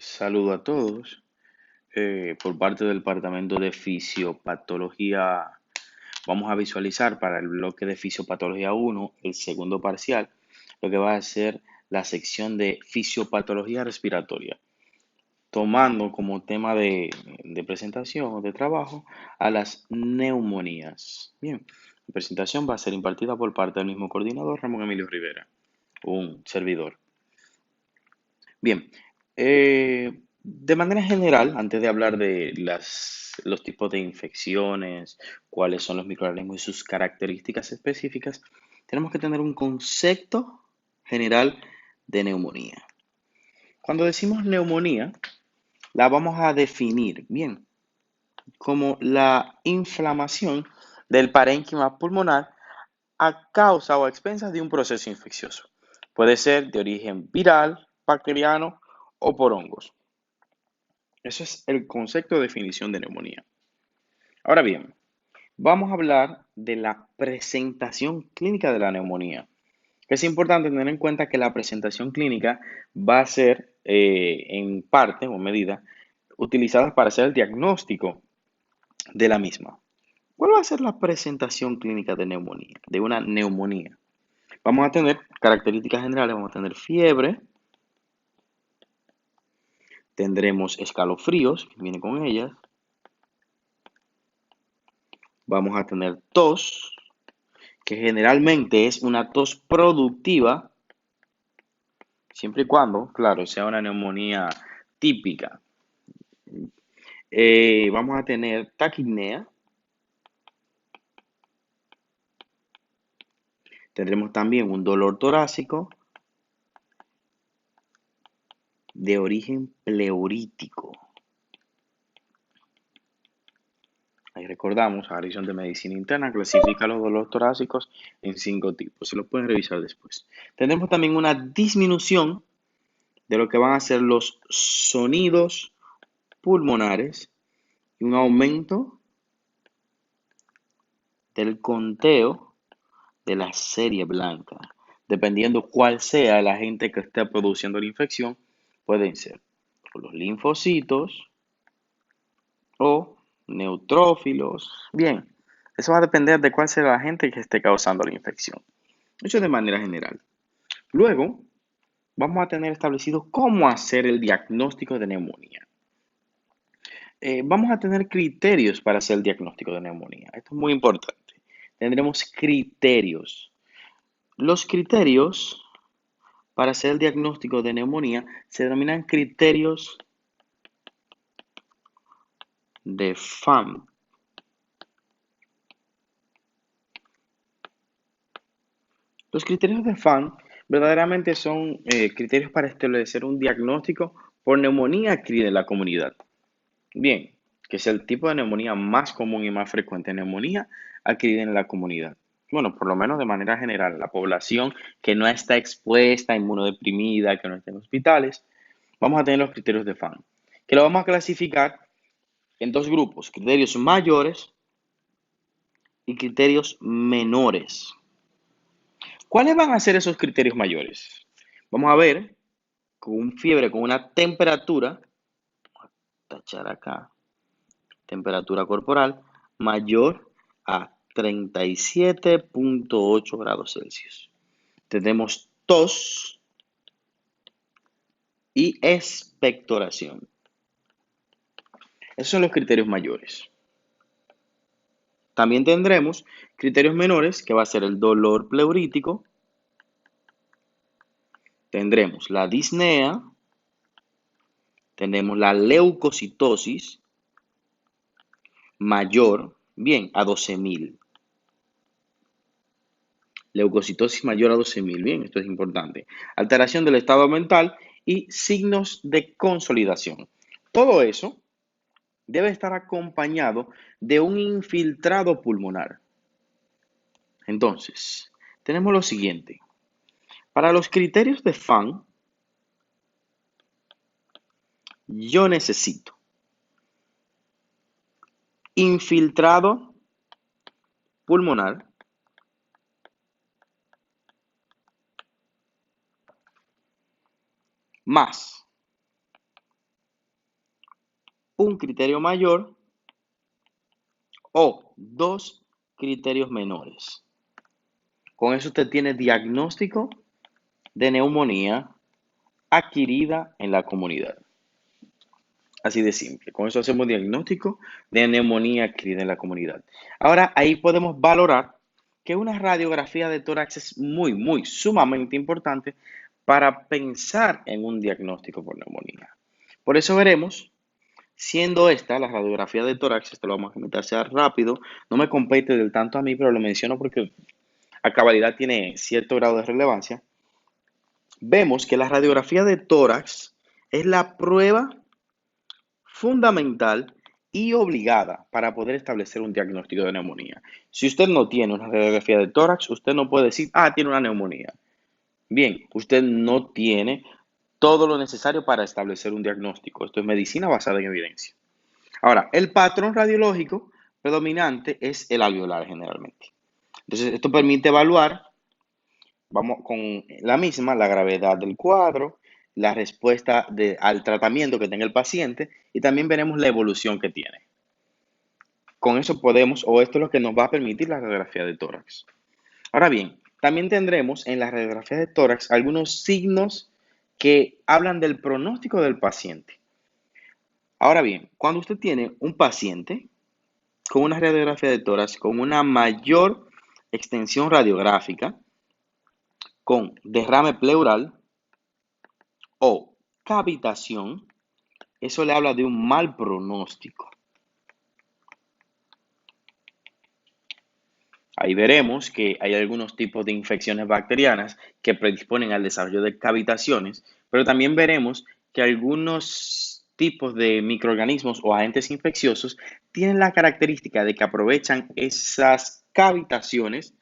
Saludo a todos. Por parte del Departamento de Fisiopatología, vamos a visualizar para el bloque de Fisiopatología 1, el segundo parcial, lo que va a ser la sección de Fisiopatología Respiratoria, tomando como tema de presentación o de trabajo a las neumonías. Bien, la presentación va a ser impartida por parte del mismo coordinador, Ramón Emilio Rivera, un servidor. Bien, de manera general, antes de hablar de los tipos de infecciones, cuáles son los microorganismos y sus características específicas, tenemos que tener un concepto general de neumonía. Cuando decimos neumonía, la vamos a definir bien como la inflamación del parénquima pulmonar a causa o a expensas de un proceso infeccioso. Puede ser de origen viral, bacteriano o por hongos. Eso es el concepto de definición de neumonía. Ahora bien, vamos a hablar de la presentación clínica de la neumonía. Es importante tener en cuenta que la presentación clínica va a ser, en parte o medida, utilizada para hacer el diagnóstico de la misma. ¿Cuál va a ser la presentación clínica de neumonía, de una neumonía? Vamos a tener características generales, vamos a tener fiebre, tendremos escalofríos, que viene con ellas, vamos a tener tos, que generalmente es una tos productiva, siempre y cuando, claro, sea una neumonía típica. Vamos a tener taquipnea, tendremos también un dolor torácico de origen pleurítico. Ahí recordamos, la Horizonte de Medicina Interna clasifica los dolores torácicos en 5 tipos. Se lo pueden revisar después. Tendremos también una disminución de lo que van a ser los sonidos pulmonares y un aumento del conteo de la serie blanca. Dependiendo cuál sea el agente que esté produciendo la infección, pueden ser los linfocitos o neutrófilos. Bien, eso va a depender de cuál sea el agente que esté causando la infección. Eso de manera general. Luego, vamos a tener establecido cómo hacer el diagnóstico de neumonía. Vamos a tener criterios para hacer el diagnóstico de neumonía. Esto es muy importante. Tendremos criterios. Los criterios para hacer el diagnóstico de neumonía se denominan criterios de FAM. Los criterios de FAM verdaderamente son criterios para establecer un diagnóstico por neumonía adquirida en la comunidad. Bien, que es el tipo de neumonía más común y más frecuente, neumonía adquirida en la comunidad. Bueno, por lo menos de manera general, la población que no está expuesta, inmunodeprimida, que no está en hospitales, vamos a tener los criterios de FAM, que lo vamos a clasificar en dos grupos, criterios mayores y criterios menores. ¿Cuáles van a ser esos criterios mayores? Vamos a ver con un fiebre, con una temperatura, tachar acá, temperatura corporal mayor a 37.8 grados Celsius. Tenemos tos y expectoración. Esos son los criterios mayores. También tendremos criterios menores, que va a ser el dolor pleurítico. Tendremos la disnea. Tenemos la leucocitosis mayor, bien, a 12.000. Leucocitosis mayor a 12.000, bien, esto es importante. Alteración del estado mental y signos de consolidación. Todo eso debe estar acompañado de un infiltrado pulmonar. Entonces, tenemos lo siguiente. Para los criterios de FAN, yo necesito infiltrado pulmonar más un criterio mayor o dos criterios menores. Con eso usted tiene diagnóstico de neumonía adquirida en la comunidad. Así de simple. Con eso hacemos diagnóstico de neumonía adquirida en la comunidad. Ahora ahí podemos valorar que una radiografía de tórax es sumamente importante para pensar en un diagnóstico por neumonía. Por eso veremos, siendo esta la radiografía de tórax, esto lo vamos a comentar sea rápido, no me compete del tanto a mí, pero lo menciono porque a cabalidad tiene cierto grado de relevancia. Vemos que la radiografía de tórax es la prueba fundamental y obligada para poder establecer un diagnóstico de neumonía. Si usted no tiene una radiografía de tórax, usted no puede decir, tiene una neumonía. Bien, usted no tiene todo lo necesario para establecer un diagnóstico. Esto es medicina basada en evidencia. Ahora, el patrón radiológico predominante es el alveolar generalmente. Entonces, esto permite evaluar, vamos con la misma, la gravedad del cuadro, la respuesta al tratamiento que tenga el paciente y también veremos la evolución que tiene. Con eso podemos, o esto es lo que nos va a permitir la radiografía de tórax. Ahora bien, también tendremos en la radiografía de tórax algunos signos que hablan del pronóstico del paciente. Ahora bien, cuando usted tiene un paciente con una radiografía de tórax con una mayor extensión radiográfica, con derrame pleural o cavitación, eso le habla de un mal pronóstico. Ahí veremos que hay algunos tipos de infecciones bacterianas que predisponen al desarrollo de cavitaciones, pero también veremos que algunos tipos de microorganismos o agentes infecciosos tienen la característica de que aprovechan esas cavitaciones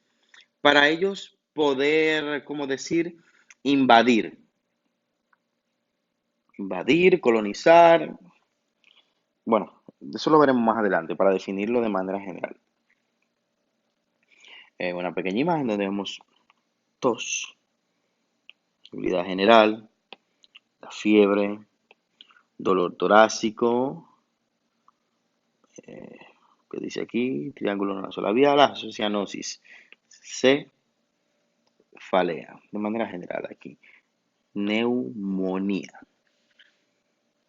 para ellos poder, como decir, invadir, colonizar. Bueno, eso lo veremos más adelante para definirlo de manera general. Una pequeña imagen donde vemos tos, debilidad general, la fiebre, dolor torácico, que dice aquí, triángulo nasolabial, asocianosis, cefalea, de manera general aquí, neumonía.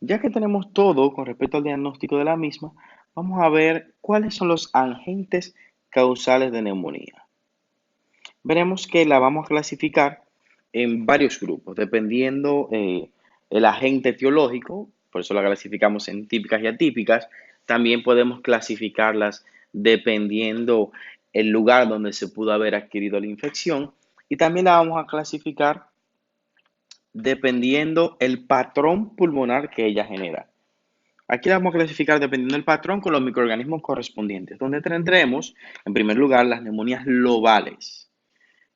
Ya que tenemos todo con respecto al diagnóstico de la misma, vamos a ver cuáles son los agentes causales de neumonía. Veremos que la vamos a clasificar en varios grupos, dependiendo el agente etiológico, por eso la clasificamos en típicas y atípicas. También podemos clasificarlas dependiendo el lugar donde se pudo haber adquirido la infección. Y también la vamos a clasificar dependiendo el patrón pulmonar que ella genera. Aquí la vamos a clasificar dependiendo del patrón con los microorganismos correspondientes, donde tendremos, en primer lugar, las neumonías lobales.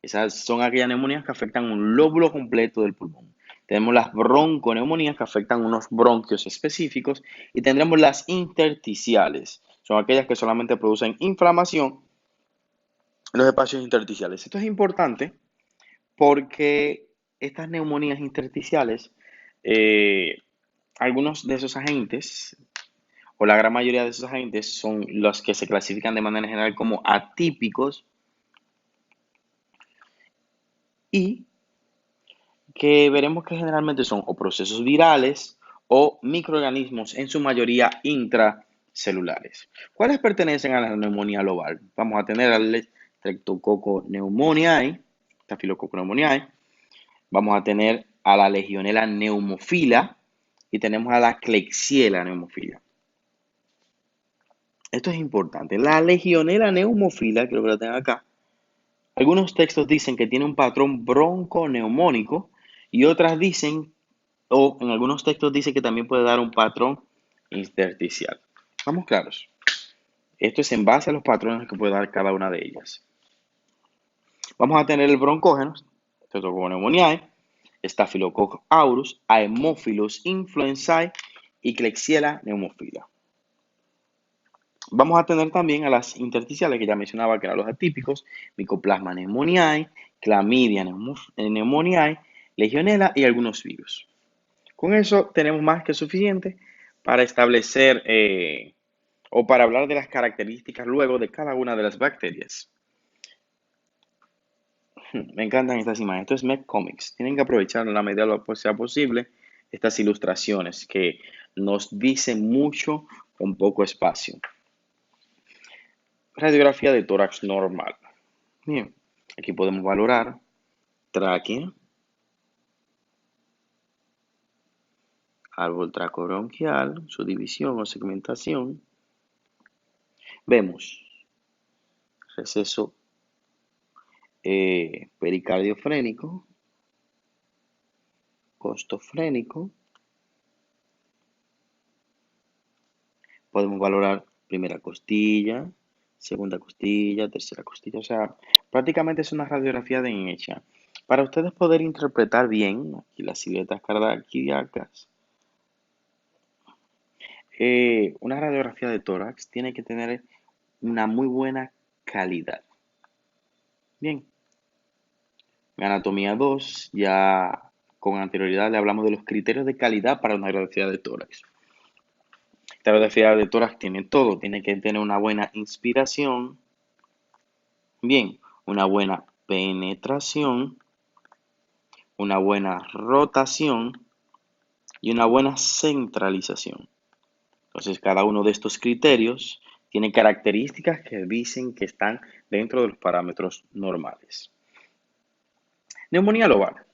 Esas son aquellas neumonías que afectan un lóbulo completo del pulmón. Tenemos las bronconeumonías que afectan unos bronquios específicos y tendremos las intersticiales. Son aquellas que solamente producen inflamación en los espacios intersticiales. Esto es importante porque estas neumonías intersticiales, algunos de esos agentes, o la gran mayoría de esos agentes, son los que se clasifican de manera general como atípicos y que veremos que generalmente son o procesos virales o microorganismos, en su mayoría intracelulares. ¿Cuáles pertenecen a la neumonía global? Vamos a tener al Streptococcus pneumoniae, Staphylococcus pneumoniae, vamos a tener a la Legionella pneumophila y tenemos a la Klebsiella pneumophila. Esto es importante. La Legionella pneumophila, creo que la tengo acá, algunos textos dicen que tiene un patrón bronconeumónico y otras dicen, o en algunos textos dice que también puede dar un patrón intersticial. Vamos claros. Esto es en base a los patrones que puede dar cada una de ellas. Vamos a tener el broncógeno, Streptococcus pneumoniae, Staphylococcus aureus, Haemophilus influenzae y Klebsiella pneumophila. Vamos a tener también a las intersticiales que ya mencionaba, que eran los atípicos, Mycoplasma pneumoniae, Chlamydia pneumoniae, Legionella y algunos virus. Con eso tenemos más que suficiente para establecer o para hablar de las características luego de cada una de las bacterias. Me encantan estas imágenes. Esto es Mech Comics. Tienen que aprovechar en la medida de lo que sea posible estas ilustraciones que nos dicen mucho con poco espacio. Radiografía de tórax normal. Bien, aquí podemos valorar tráquea, árbol tracobronquial, su división o segmentación. Vemos receso pericardiofrénico, costofrénico. Podemos valorar primera costilla, segunda costilla, tercera costilla. O sea, prácticamente es una radiografía de hecha. Para ustedes poder interpretar bien aquí las siluetas cardíacas, una radiografía de tórax tiene que tener una muy buena calidad. Bien, en anatomía 2, ya con anterioridad le hablamos de los criterios de calidad para una radiografía de tórax. La radiografía de tórax tiene todo, tiene que tener una buena inspiración, bien, una buena penetración, una buena rotación y una buena centralización. Entonces, cada uno de estos criterios tiene características que dicen que están dentro de los parámetros normales. Neumonía lobar.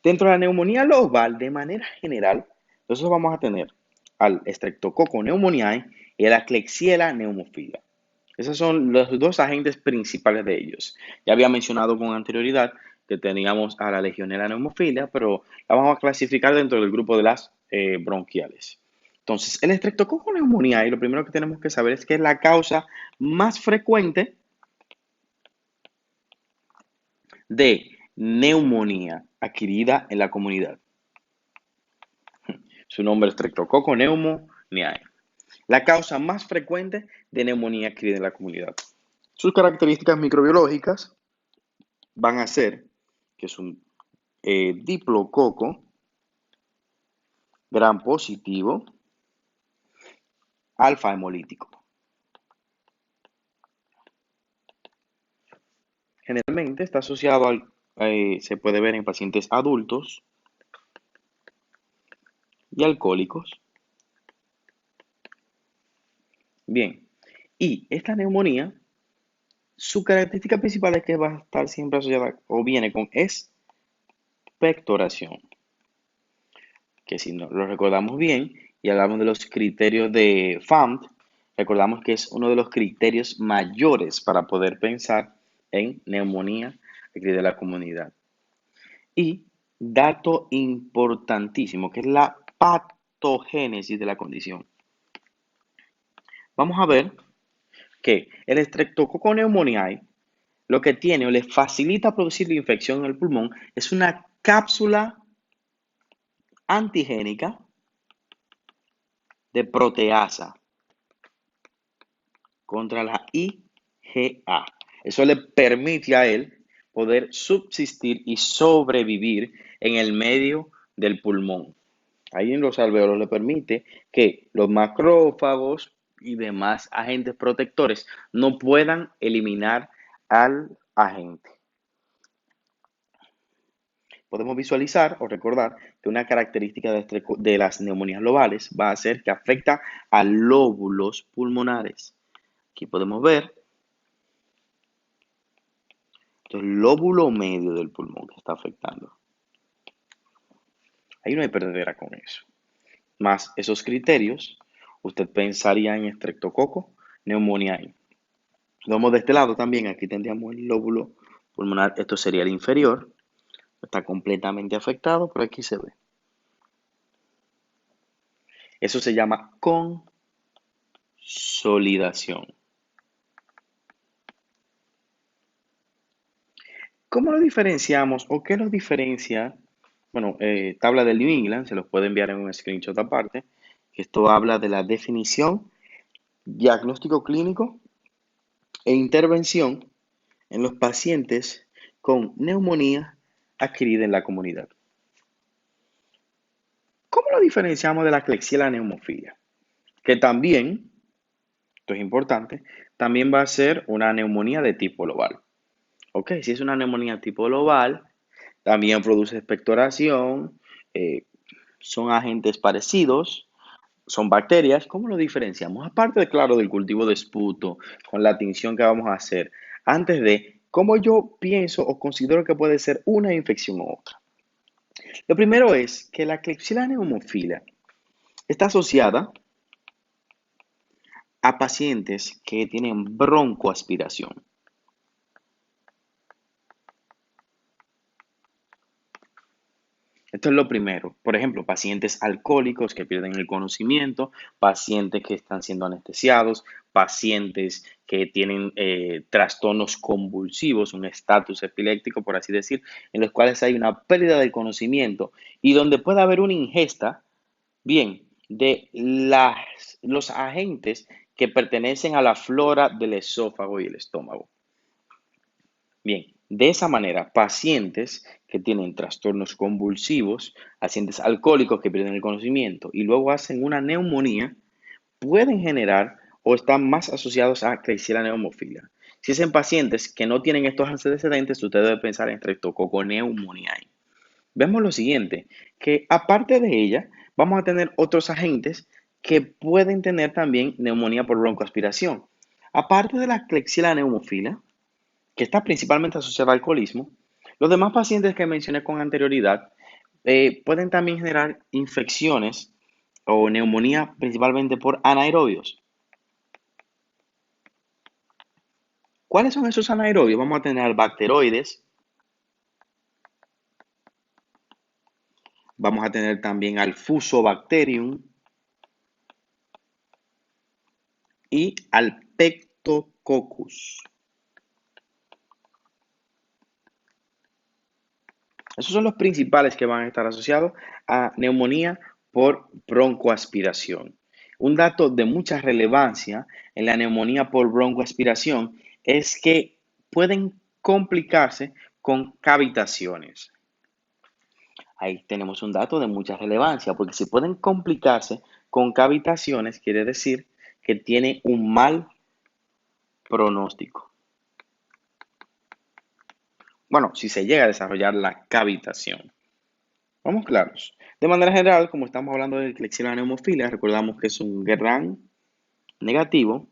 Dentro de la neumonía lobar, de manera general, nosotros vamos a tener al Streptococcus pneumoniae y a la Klebsiella pneumophilia. Esos son los dos agentes principales de ellos. Ya había mencionado con anterioridad que teníamos a la Legionella pneumophila, pero la vamos a clasificar dentro del grupo de las bronquiales. Entonces, el Streptococcus pneumoniae, lo primero que tenemos que saber es que es la causa más frecuente de neumonía adquirida en la comunidad. Su nombre es Streptococcus pneumoniae. La causa más frecuente de neumonía adquirida en la comunidad. Sus características microbiológicas van a ser que es un diplococo gram positivo alfa hemolítico. Generalmente está asociado se puede ver en pacientes adultos y alcohólicos. Bien, y esta neumonía, su característica principal es que va a estar siempre asociada o viene con expectoración, que si no lo recordamos bien y hablamos de los criterios de FAMT, recordamos que es uno de los criterios mayores para poder pensar en neumonía de la comunidad. Y dato importantísimo, que es la patogénesis de la condición. Vamos a ver que el Streptococcus pneumoniae lo que tiene o le facilita producir la infección en el pulmón es una cápsula antigénica de proteasa contra la IgA. Eso le permite a él poder subsistir y sobrevivir en el medio del pulmón. Ahí en los alveolos le permite que los macrófagos y demás agentes protectores no puedan eliminar al agente. Podemos visualizar o recordar que una característica de las neumonías lobales va a ser que afecta a lóbulos pulmonares. Aquí podemos ver el lóbulo medio del pulmón que está afectando. Ahí no hay perdedera con eso. Más esos criterios, usted pensaría en Streptococcus pneumoniae. Lo vemos de este lado también, aquí tendríamos el lóbulo pulmonar, esto sería el inferior, está completamente afectado, pero aquí se ve. Eso se llama consolidación. ¿Cómo lo diferenciamos o qué nos diferencia? Bueno, tabla del New England, se los puede enviar en un screenshot aparte. Esto habla de la definición, diagnóstico clínico e intervención en los pacientes con neumonía adquirida en la comunidad. ¿Cómo lo diferenciamos de la Klebsiella pneumophilia? Que también, esto es importante, también va a ser una neumonía de tipo lobar. Ok, si es una neumonía tipo lobar, también produce expectoración, eh, son agentes parecidos, son bacterias. ¿Cómo lo diferenciamos? Aparte, de, claro, del cultivo de esputo, con la tinción que vamos a hacer, antes de cómo yo pienso o considero que puede ser una infección u otra. Lo primero es que la Klebsiella pneumophilia está asociada a pacientes que tienen broncoaspiración. Esto es lo primero. Por ejemplo, pacientes alcohólicos que pierden el conocimiento, pacientes que están siendo anestesiados, pacientes que tienen trastornos convulsivos, un estatus epiléptico, por así decir, en los cuales hay una pérdida del conocimiento y donde puede haber una ingesta, bien, de los agentes que pertenecen a la flora del esófago y el estómago. Bien, de esa manera, pacientes que tienen trastornos convulsivos, pacientes alcohólicos que pierden el conocimiento y luego hacen una neumonía, pueden generar o están más asociados a Klebsiella pneumophilia. Si es en pacientes que no tienen estos antecedentes, usted debe pensar en Streptococcus pneumoniae. Vemos lo siguiente, que aparte de ella, vamos a tener otros agentes que pueden tener también neumonía por broncoaspiración. Aparte de la Klebsiella pneumophilia, que está principalmente asociada al alcoholismo, los demás pacientes que mencioné con anterioridad pueden también generar infecciones o neumonía principalmente por anaerobios. ¿Cuáles son esos anaerobios? Vamos a tener bacteroides, vamos a tener también al Fusobacterium y al Pectococcus. Esos son los principales que van a estar asociados a neumonía por broncoaspiración. Un dato de mucha relevancia en la neumonía por broncoaspiración es que pueden complicarse con cavitaciones. Ahí tenemos un dato de mucha relevancia, porque si pueden complicarse con cavitaciones, quiere decir que tiene un mal pronóstico. Bueno, si se llega a desarrollar la cavitación. Vamos claros. De manera general, como estamos hablando de Klebsiella pneumophilia, recordamos que es un gran negativo,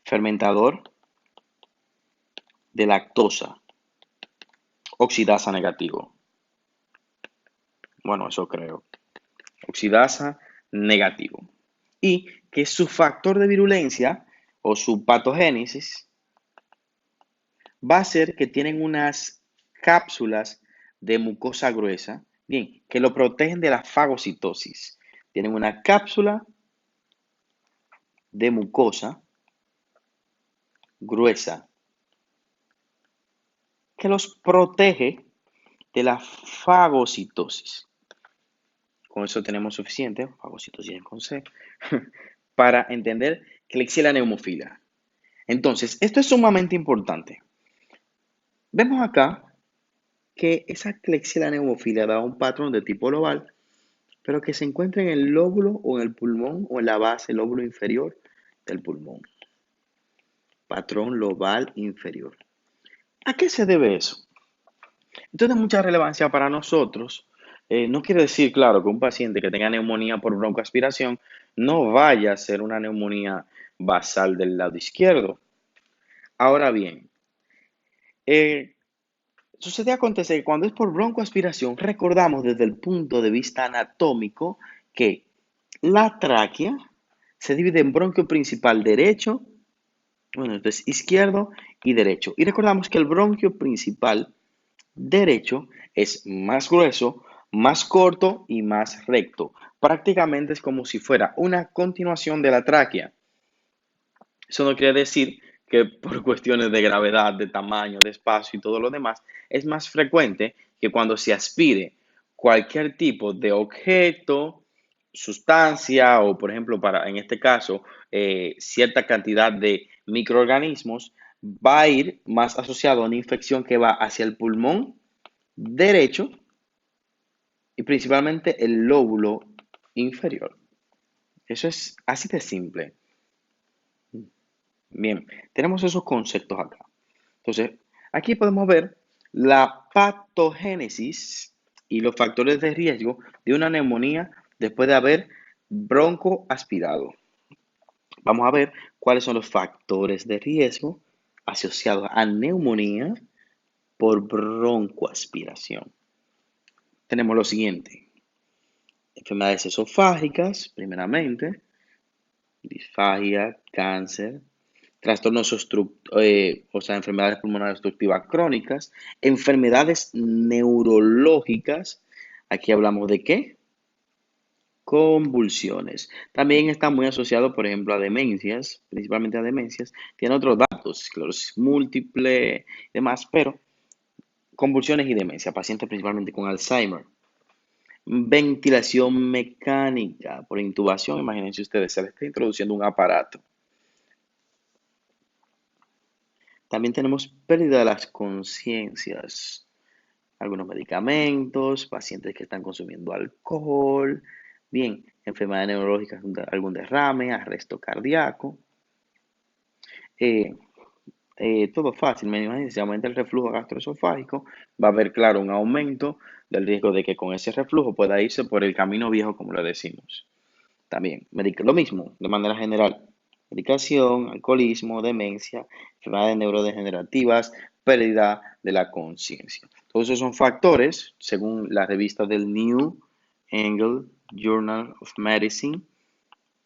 fermentador de lactosa, oxidasa negativo. Bueno, eso creo. Oxidasa negativo. Y que su factor de virulencia o su patogénesis va a ser que tienen unas cápsulas de mucosa gruesa, bien, que lo protegen de la fagocitosis. Tienen una cápsula de mucosa gruesa que los protege de la fagocitosis. Con eso tenemos suficiente, fagocitosis con C, para entender Klebsiella pneumophilia. Entonces, esto es sumamente importante. Vemos acá que esa Klebsiella pneumophilia da un patrón de tipo lobar, pero que se encuentra en el lóbulo o en el pulmón o en la base, el lóbulo inferior del pulmón. Patrón lobar inferior. ¿A qué se debe eso? Esto tiene mucha relevancia para nosotros. No quiere decir, claro, que un paciente que tenga neumonía por broncoaspiración no vaya a ser una neumonía basal del lado izquierdo. Ahora bien, sucede acontece que cuando es por broncoaspiración, recordamos desde el punto de vista anatómico que la tráquea se divide en bronquio principal derecho, bueno, entonces izquierdo y derecho. Y recordamos que el bronquio principal derecho es más grueso, más corto y más recto. Prácticamente es como si fuera una continuación de la tráquea. Eso no quiere decir que por cuestiones de gravedad, de tamaño, de espacio y todo lo demás, es más frecuente que cuando se aspire cualquier tipo de objeto, sustancia o, por ejemplo, para en este caso, cierta cantidad de microorganismos, va a ir más asociado a una infección que va hacia el pulmón derecho y principalmente el lóbulo inferior. Eso es así de simple. Bien, tenemos esos conceptos acá. Entonces, aquí podemos ver la patogénesis y los factores de riesgo de una neumonía después de haber broncoaspirado. Vamos a ver cuáles son los factores de riesgo asociados a neumonía por broncoaspiración. Tenemos lo siguiente: enfermedades esofágicas, primeramente, disfagia, cáncer, trastornos enfermedades pulmonares obstructivas crónicas, enfermedades neurológicas. Aquí hablamos de qué? Convulsiones. También está muy asociado, por ejemplo, a demencias, principalmente a demencias. Tiene otros datos, esclerosis múltiple y demás, pero convulsiones y demencia, pacientes principalmente con Alzheimer. Ventilación mecánica por intubación, imagínense ustedes, se le está introduciendo un aparato. También tenemos pérdida de las conciencias, algunos medicamentos, pacientes que están consumiendo alcohol, bien, enfermedades neurológicas, algún derrame, arresto cardíaco. Eh, Todo fácil, me imagino, si aumenta el reflujo gastroesofágico, va a haber, claro, un aumento del riesgo de que con ese reflujo pueda irse por el camino viejo, como lo decimos. También, lo mismo, de manera general, medicación, alcoholismo, demencia, enfermedades neurodegenerativas, pérdida de la conciencia. Todos esos son factores, según la revista del New England Journal of Medicine.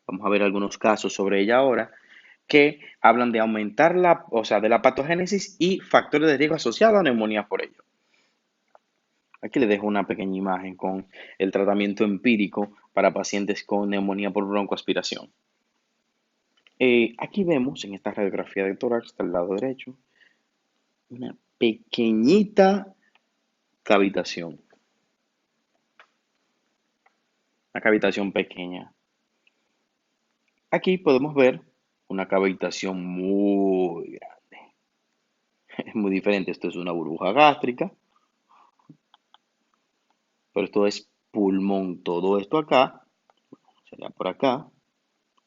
Vamos a ver algunos casos sobre ella ahora, que hablan de aumentar de la patogénesis y factores de riesgo asociados a neumonía por ello. Aquí les dejo una pequeña imagen con el tratamiento empírico para pacientes con neumonía por broncoaspiración. Aquí vemos en esta radiografía de tórax del lado derecho una pequeñita cavitación. Una cavitación pequeña. Aquí podemos ver una cavitación muy grande. Es muy diferente. Esto es una burbuja gástrica, pero esto es pulmón. Todo esto acá, sería por acá,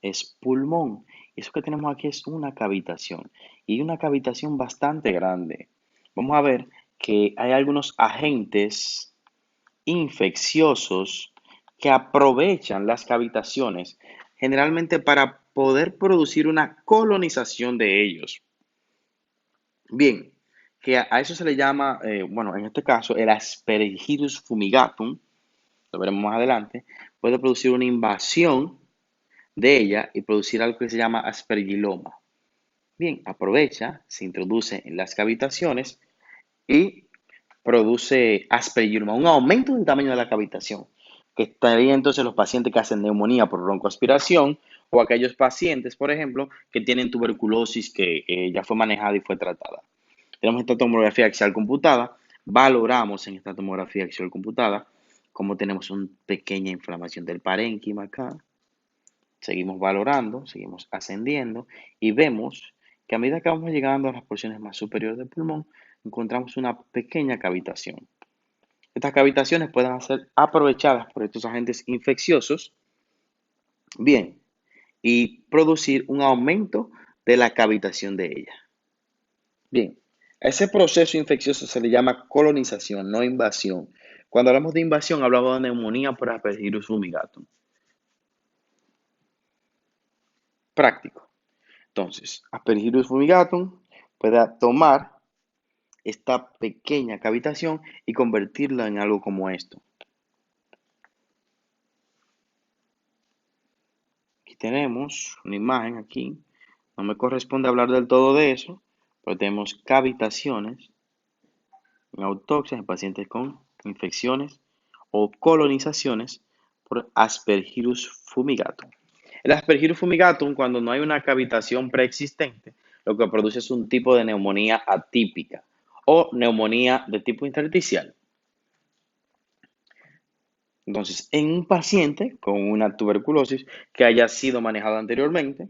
es pulmón. Y eso que tenemos aquí es una cavitación. Y una cavitación bastante grande. Vamos a ver que hay algunos agentes infecciosos que aprovechan las cavitaciones generalmente para poder producir una colonización de ellos. Bien, que a eso se le llama, bueno, en este caso, el Aspergillus fumigatum, lo veremos más adelante, puede producir una invasión de ella y producir algo que se llama aspergiloma. Bien, aprovecha, se introduce en las cavitaciones y produce aspergilloma, un aumento del tamaño de la cavitación, que estaría entonces los pacientes que hacen neumonía por broncoaspiración o aquellos pacientes, por ejemplo, que tienen tuberculosis que ya fue manejada y fue tratada. Tenemos esta tomografía axial computada, valoramos en esta tomografía axial computada cómo tenemos una pequeña inflamación del parénquima acá, seguimos valorando, seguimos ascendiendo y vemos que a medida que vamos llegando a las porciones más superiores del pulmón, encontramos una pequeña cavitación. Estas cavitaciones pueden ser aprovechadas por estos agentes infecciosos, bien, y producir un aumento de la cavitación de ella. Bien, a ese proceso infeccioso se le llama colonización, no invasión. Cuando hablamos de invasión, hablamos de neumonía por Aspergillus fumigatum. Práctico. Entonces, Aspergillus fumigatum puede tomar esta pequeña cavitación y convertirla en algo como esto. Aquí tenemos una imagen aquí. No me corresponde hablar del todo de eso, pero tenemos cavitaciones en autopsias en pacientes con infecciones o colonizaciones por Aspergillus fumigatum. El Aspergillus fumigatum, cuando no hay una cavitación preexistente, lo que produce es un tipo de neumonía atípica o neumonía de tipo intersticial. Entonces, en un paciente con una tuberculosis que haya sido manejada anteriormente,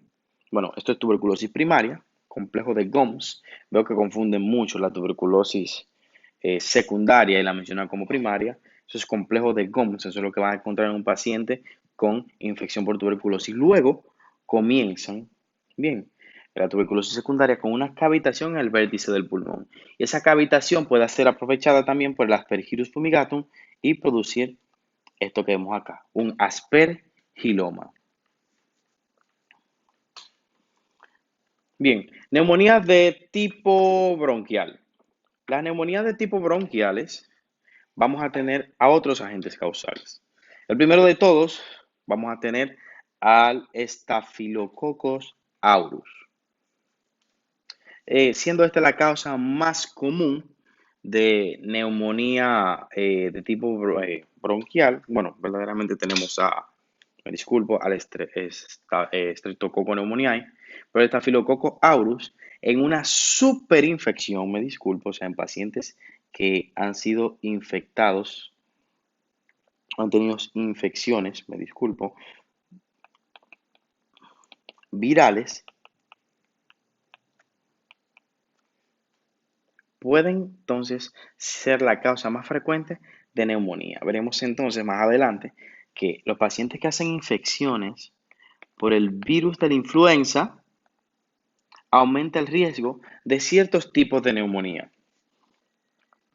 bueno, esto es tuberculosis primaria, complejo de Goms, veo que confunden mucho la tuberculosis secundaria y la mencionan como primaria, esos complejos de Goms, eso es lo que van a encontrar en un paciente con infección por tuberculosis. Luego comienzan, bien, la tuberculosis secundaria con una cavitación en el vértice del pulmón. Y esa cavitación puede ser aprovechada también por el Aspergillus fumigatum y producir esto que vemos acá, un aspergiloma. Bien, neumonía de tipo bronquial. Las neumonías de tipo bronquiales vamos a tener a otros agentes causales. El primero de todos, vamos a tener al Staphylococcus aureus, siendo esta la causa más común de neumonía de tipo bronquial. Bueno, verdaderamente tenemos me disculpo, al Streptococcus pneumoniae, pero el Staphylococcus aureus en una superinfección, me disculpo, o sea, en pacientes que han sido infectados, han tenido infecciones, me disculpo, virales, pueden entonces ser la causa más frecuente de neumonía. Veremos entonces más adelante que los pacientes que hacen infecciones por el virus de la influenza aumenta el riesgo de ciertos tipos de neumonía.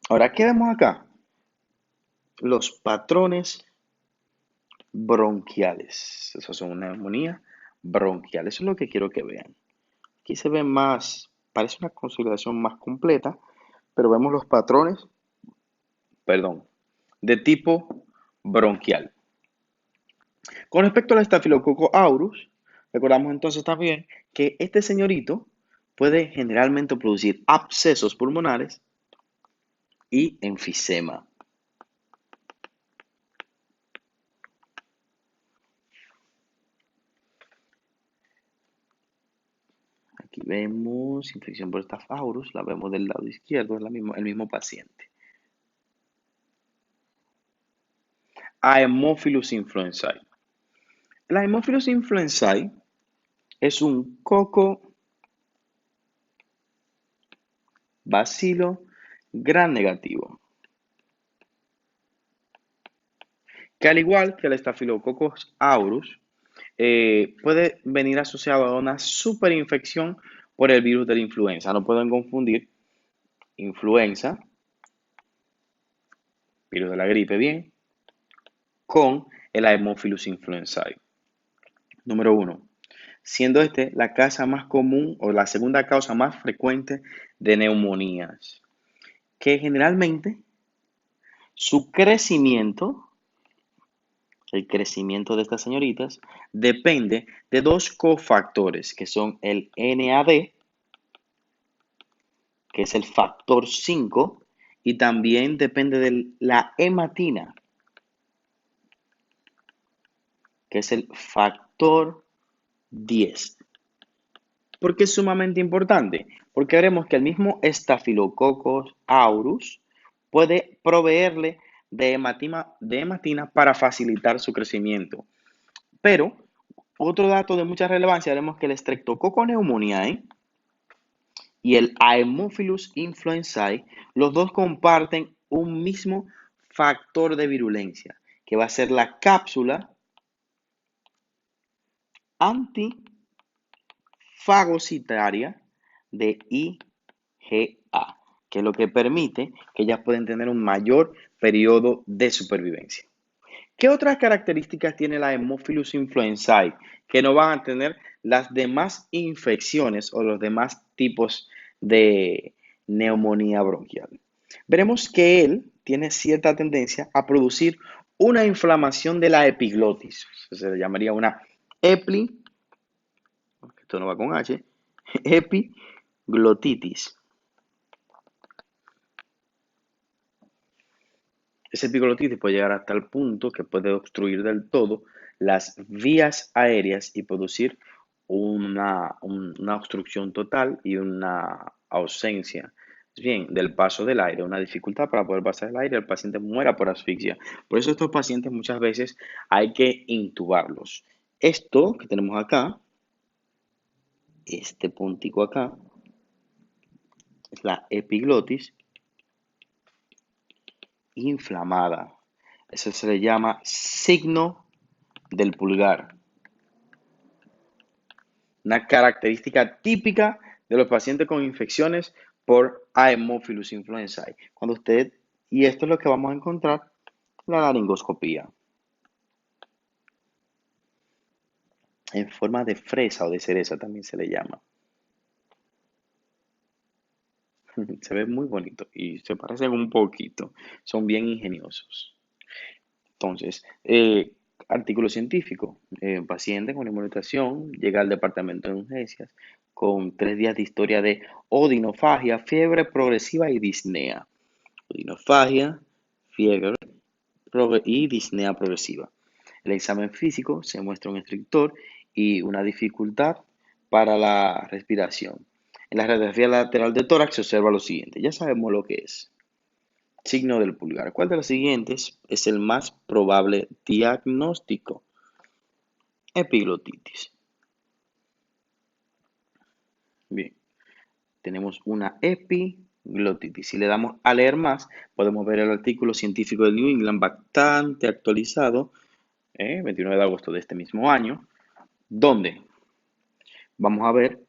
Ahora, ¿qué vemos acá? Los patrones bronquiales. Eso es una neumonía bronquial. Eso es lo que quiero que vean. Aquí se ve más, parece una consolidación más completa, pero vemos los patrones, perdón, de tipo bronquial. Con respecto al Staphylococcus aureus, recordamos entonces también que este señorito puede generalmente producir abscesos pulmonares y enfisema. Aquí vemos infección por Staph aureus, la vemos del lado izquierdo, es el mismo paciente. Haemophilus influenzae. La Haemophilus influenzae es un coco bacilo gran negativo, que al igual que el Staphylococcus aureus, puede venir asociado a una superinfección por el virus de la influenza. No pueden confundir influenza, virus de la gripe, bien, con el Haemophilus influenzae. Número 1. Siendo este la causa más común o la segunda causa más frecuente de neumonías, que generalmente su crecimiento, el crecimiento de estas señoritas, depende de dos cofactores, que son el NAD, que es el factor 5, y también depende de la hematina, que es el factor 10. ¿Por qué es sumamente importante? Porque veremos que el mismo Staphylococcus aureus puede proveerle de hematina para facilitar su crecimiento. Pero otro dato de mucha relevancia, veremos que el Streptococcus pneumoniae y el Haemophilus influenzae, los dos comparten un mismo factor de virulencia, que va a ser la cápsula antifagocitaria de IgA, que es lo que permite que ellas pueden tener un mayor periodo de supervivencia. ¿Qué otras características tiene la Haemophilus influenzae que no van a tener las demás infecciones o los demás tipos de neumonía bronquial? Veremos que él tiene cierta tendencia a producir una inflamación de la epiglotis. Se le llamaría una esto no va con H, epiglotitis. Esa epiglotitis puede llegar hasta el punto que puede obstruir del todo las vías aéreas y producir una obstrucción total y una ausencia, bien, del paso del aire, una dificultad para poder pasar el aire, el paciente muera por asfixia. Por eso estos pacientes muchas veces hay que intubarlos. Esto que tenemos acá, este puntico acá, es la epiglotis inflamada. Eso se le llama signo del pulgar. Una característica típica de los pacientes con infecciones por Haemophilus influenzae. Y esto es lo que vamos a encontrar en la laringoscopía. En forma de fresa o de cereza también se le llama. Se ve muy bonito y se parecen un poquito. Son bien ingeniosos. Entonces, artículo científico. Paciente con inmunización llega al departamento de urgencias con 3 días de historia de odinofagia, fiebre progresiva y disnea. Odinofagia, fiebre y disnea progresiva. El examen físico se muestra un estrictor y una dificultad para la respiración. En la radiografía lateral de tórax se observa lo siguiente. Ya sabemos lo que es. Signo del pulgar. ¿Cuál de los siguientes es el más probable diagnóstico? Epiglotitis. Bien, tenemos una epiglotitis. Si le damos a leer más, podemos ver el artículo científico de New England bastante actualizado, 29 de agosto de este mismo año, donde vamos a ver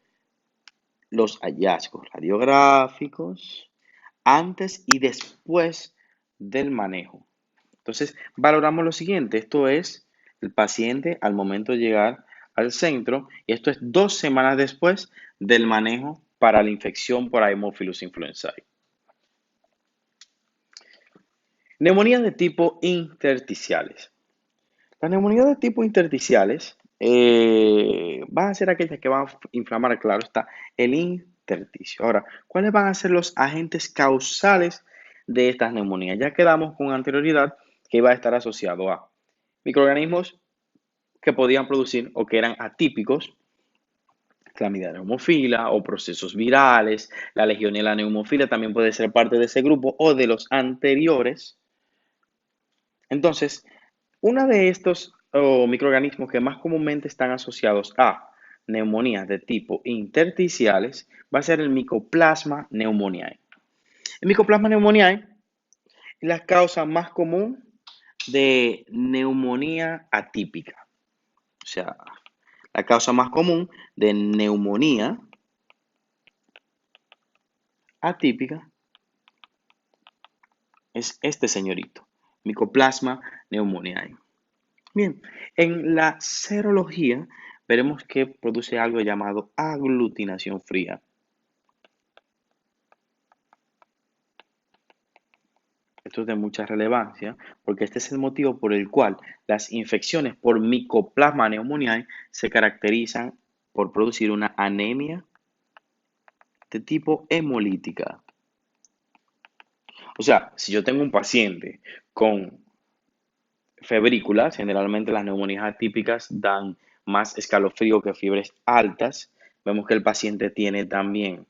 los hallazgos radiográficos antes y después del manejo. Entonces, valoramos lo siguiente, esto es el paciente al momento de llegar al centro y esto es 2 semanas después del manejo para la infección por Haemophilus influenzae. Neumonías de tipo intersticiales. Las neumonías de tipo intersticiales van a ser aquellas que van a inflamar, claro está, el intersticio. Ahora, ¿cuáles van a ser los agentes causales de estas neumonías? Ya quedamos con anterioridad que iba a estar asociado a microorganismos que podían producir o que eran atípicos, Clamidia neumofila o procesos virales, la Legionella neumofila también puede ser parte de ese grupo o de los anteriores. Entonces, uno de estos microorganismos que más comúnmente están asociados a neumonías de tipo intersticiales va a ser el Mycoplasma pneumoniae. El Mycoplasma pneumoniae es la causa más común de neumonía atípica. O sea, la causa más común de neumonía atípica es este señorito, Mycoplasma pneumoniae. Bien, en la serología veremos que produce algo llamado aglutinación fría. Esto es de mucha relevancia porque este es el motivo por el cual las infecciones por Mycoplasma pneumoniae se caracterizan por producir una anemia de tipo hemolítica. O sea, si yo tengo un paciente con febrículas, generalmente las neumonías atípicas dan más escalofrío que fiebres altas. Vemos que el paciente tiene también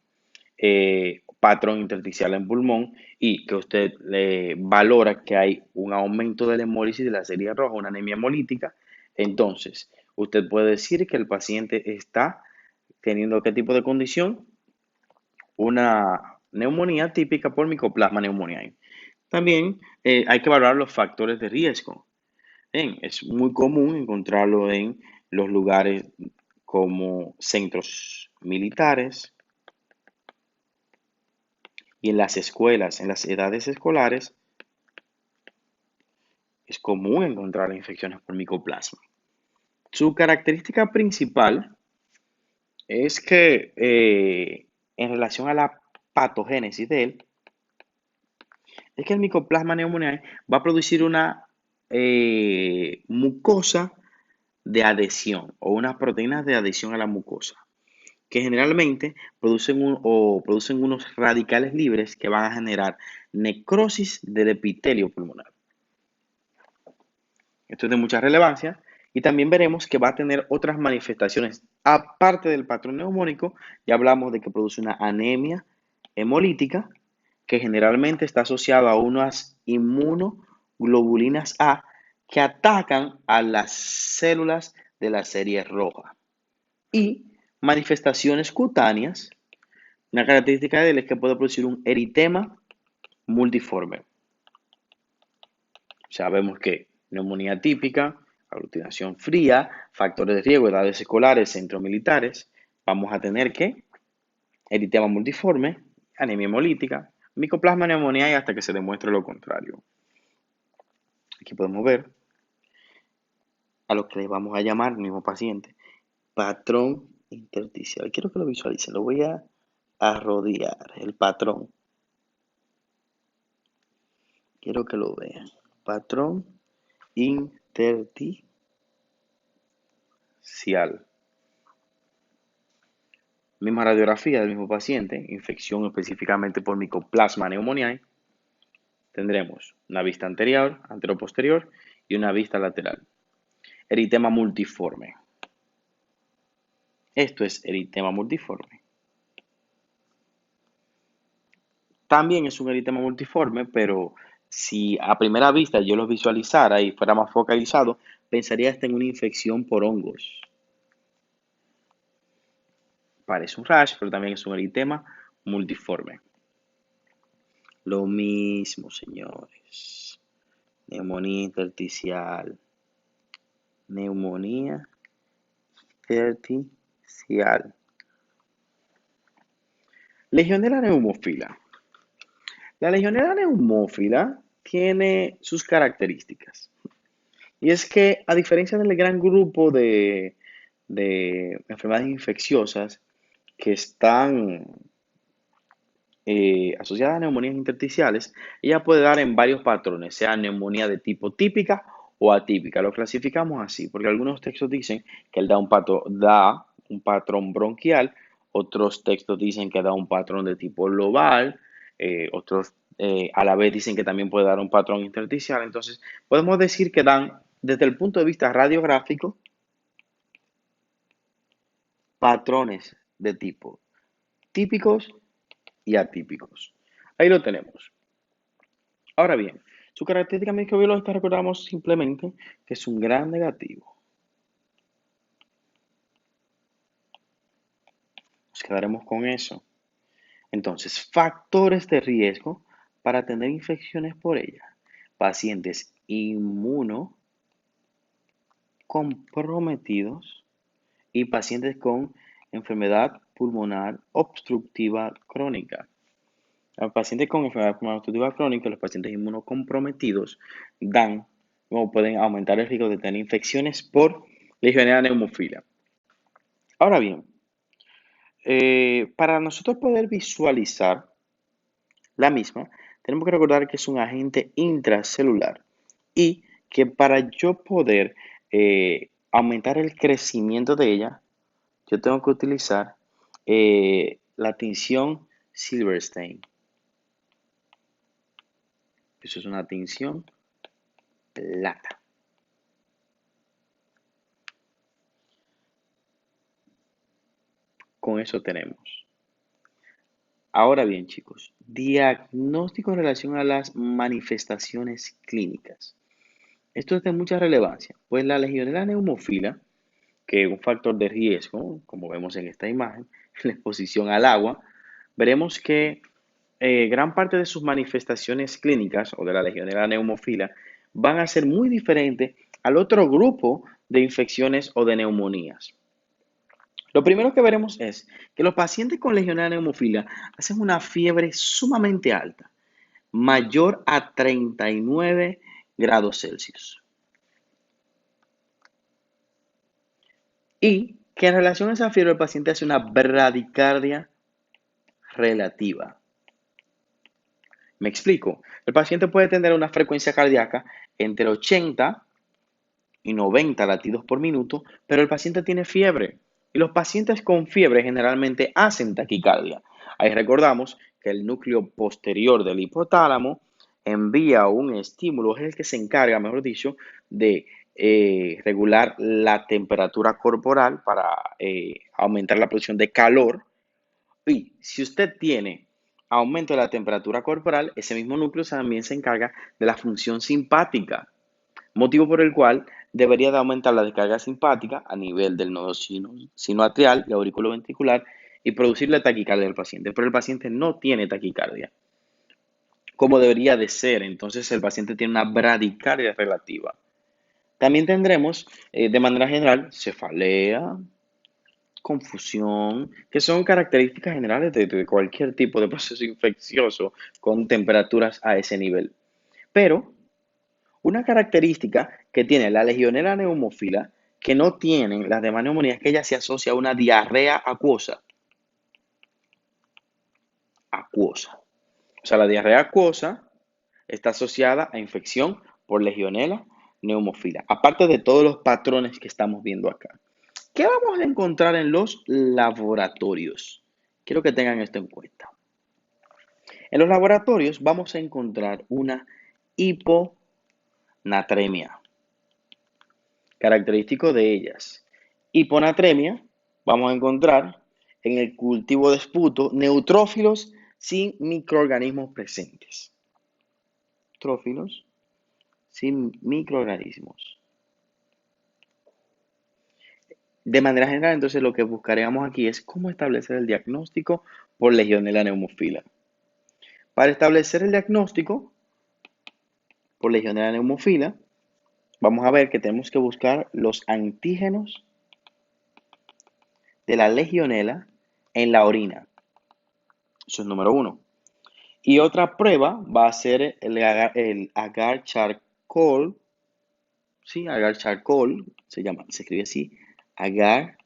patrón intersticial en pulmón y que usted le valora que hay un aumento de la hemólisis de la serie roja, una anemia hemolítica. Entonces, usted puede decir que el paciente está teniendo qué tipo de condición, una neumonía típica por Mycoplasma pneumoniae. También hay que valorar los factores de riesgo. Bien, es muy común encontrarlo en los lugares como centros militares y en las escuelas, en las edades escolares, es común encontrar infecciones por micoplasma. Su característica principal es que en relación a la patogénesis de él, es que el Mycoplasma pneumoniae va a producir una mucosa de adhesión o unas proteínas de adhesión a la mucosa, que generalmente producen unos radicales libres que van a generar necrosis del epitelio pulmonar. Esto es de mucha relevancia y también veremos que va a tener otras manifestaciones aparte del patrón neumónico. Ya hablamos de que produce una anemia hemolítica que generalmente está asociada a unas inmunoglobulinas A que atacan a las células de la serie roja. Y manifestaciones cutáneas, una característica de él es que puede producir un eritema multiforme. Sabemos que neumonía típica, aglutinación fría, factores de riesgo, edades escolares, centros militares. Vamos a tener que eritema multiforme, anemia hemolítica, micoplasma neumonía y hasta que se demuestre lo contrario. Aquí podemos ver a lo que le vamos a llamar, mismo paciente, patrón intersticial. Quiero que lo visualicen, lo voy a rodear, el patrón. Quiero que lo vean. Patrón intersticial. Misma radiografía del mismo paciente, infección específicamente por Mycoplasma pneumoniae. Tendremos una vista anterior, anteroposterior y una vista lateral. Eritema multiforme. Esto es eritema multiforme. También es un eritema multiforme, pero si a primera vista yo lo visualizara y fuera más focalizado, pensaría hasta en una infección por hongos. Parece un rash, pero también es un eritema multiforme. Lo mismo, señores. Neumonía intersticial. Neumonía intersticial. Legionela neumófila. La legionela neumófila tiene sus características. Y es que, a diferencia del gran grupo de enfermedades infecciosas que están asociadas a neumonías intersticiales, ella puede dar en varios patrones, sea neumonía de tipo típica o atípica. Lo clasificamos así, porque algunos textos dicen que él da un patrón bronquial, otros textos dicen que da un patrón de tipo lobar, otros a la vez dicen que también puede dar un patrón intersticial. Entonces, podemos decir que dan, desde el punto de vista radiográfico, patrones de tipo típicos y atípicos. Ahí lo tenemos. Ahora bien, su característica microbiológica recordamos simplemente que es un gran negativo. Nos quedaremos con eso. Entonces, factores de riesgo para tener infecciones por ella. Pacientes inmunocomprometidos y pacientes con enfermedad pulmonar obstructiva crónica. Los pacientes con enfermedad pulmonar obstructiva crónica, los pacientes inmunocomprometidos, dan o pueden aumentar el riesgo de tener infecciones por Legionella pneumophila. Ahora bien, para nosotros poder visualizar la misma, tenemos que recordar que es un agente intracelular y que para yo poder aumentar el crecimiento de ella, yo tengo que utilizar la tinción Silverstein. Eso es una tinción plata. Con eso tenemos. Ahora bien, chicos, diagnóstico en relación a las manifestaciones clínicas. Esto es de mucha relevancia, pues la Legionella pneumophila, que es un factor de riesgo, como vemos en esta imagen, la exposición al agua, veremos que gran parte de sus manifestaciones clínicas o de la Legionella pneumophila van a ser muy diferentes al otro grupo de infecciones o de neumonías. Lo primero que veremos es que los pacientes con Legionella pneumophila hacen una fiebre sumamente alta, mayor a 39 grados Celsius. Y que en relación a esa fiebre el paciente hace una bradicardia relativa. Me explico. El paciente puede tener una frecuencia cardíaca entre 80 y 90 latidos por minuto, pero el paciente tiene fiebre. Y los pacientes con fiebre generalmente hacen taquicardia. Ahí recordamos que el núcleo posterior del hipotálamo envía un estímulo, es el que se encarga, mejor dicho, de regular la temperatura corporal para aumentar la producción de calor. Y si usted tiene aumento de la temperatura corporal, ese mismo núcleo también se encarga de la función simpática, motivo por el cual debería de aumentar la descarga simpática a nivel del nodo sinoatrial y auriculoventricular y producir la taquicardia del paciente, pero el paciente no tiene taquicardia. como debería de ser. Entonces el paciente tiene una bradicardia relativa. También tendremos, de manera general, cefalea, confusión, que son características generales de cualquier tipo de proceso infeccioso con temperaturas a ese nivel. Pero una característica que tiene la Legionella pneumófila, que no tienen las demás neumonías, es que ella se asocia a una diarrea acuosa. Acuosa. O sea, la diarrea acuosa está asociada a infección por Legionella pneumófila, aparte de todos los patrones que estamos viendo acá. ¿Qué vamos a encontrar en los laboratorios? Quiero que tengan esto en cuenta. En los laboratorios vamos a encontrar una hiponatremia. Característico de ellas. Hiponatremia, vamos a encontrar en el cultivo de esputo neutrófilos sin microorganismos presentes. Neutrófilos sin microorganismos. De manera general, entonces lo que buscaremos aquí es cómo establecer el diagnóstico por Legionella pneumófila. Para establecer el diagnóstico por Legionella pneumófila, vamos a ver que tenemos que buscar los antígenos de la Legionella en la orina. Eso es número uno. Y otra prueba va a ser el agar charcoal. Sí, agar charcoal se escribe así. Agar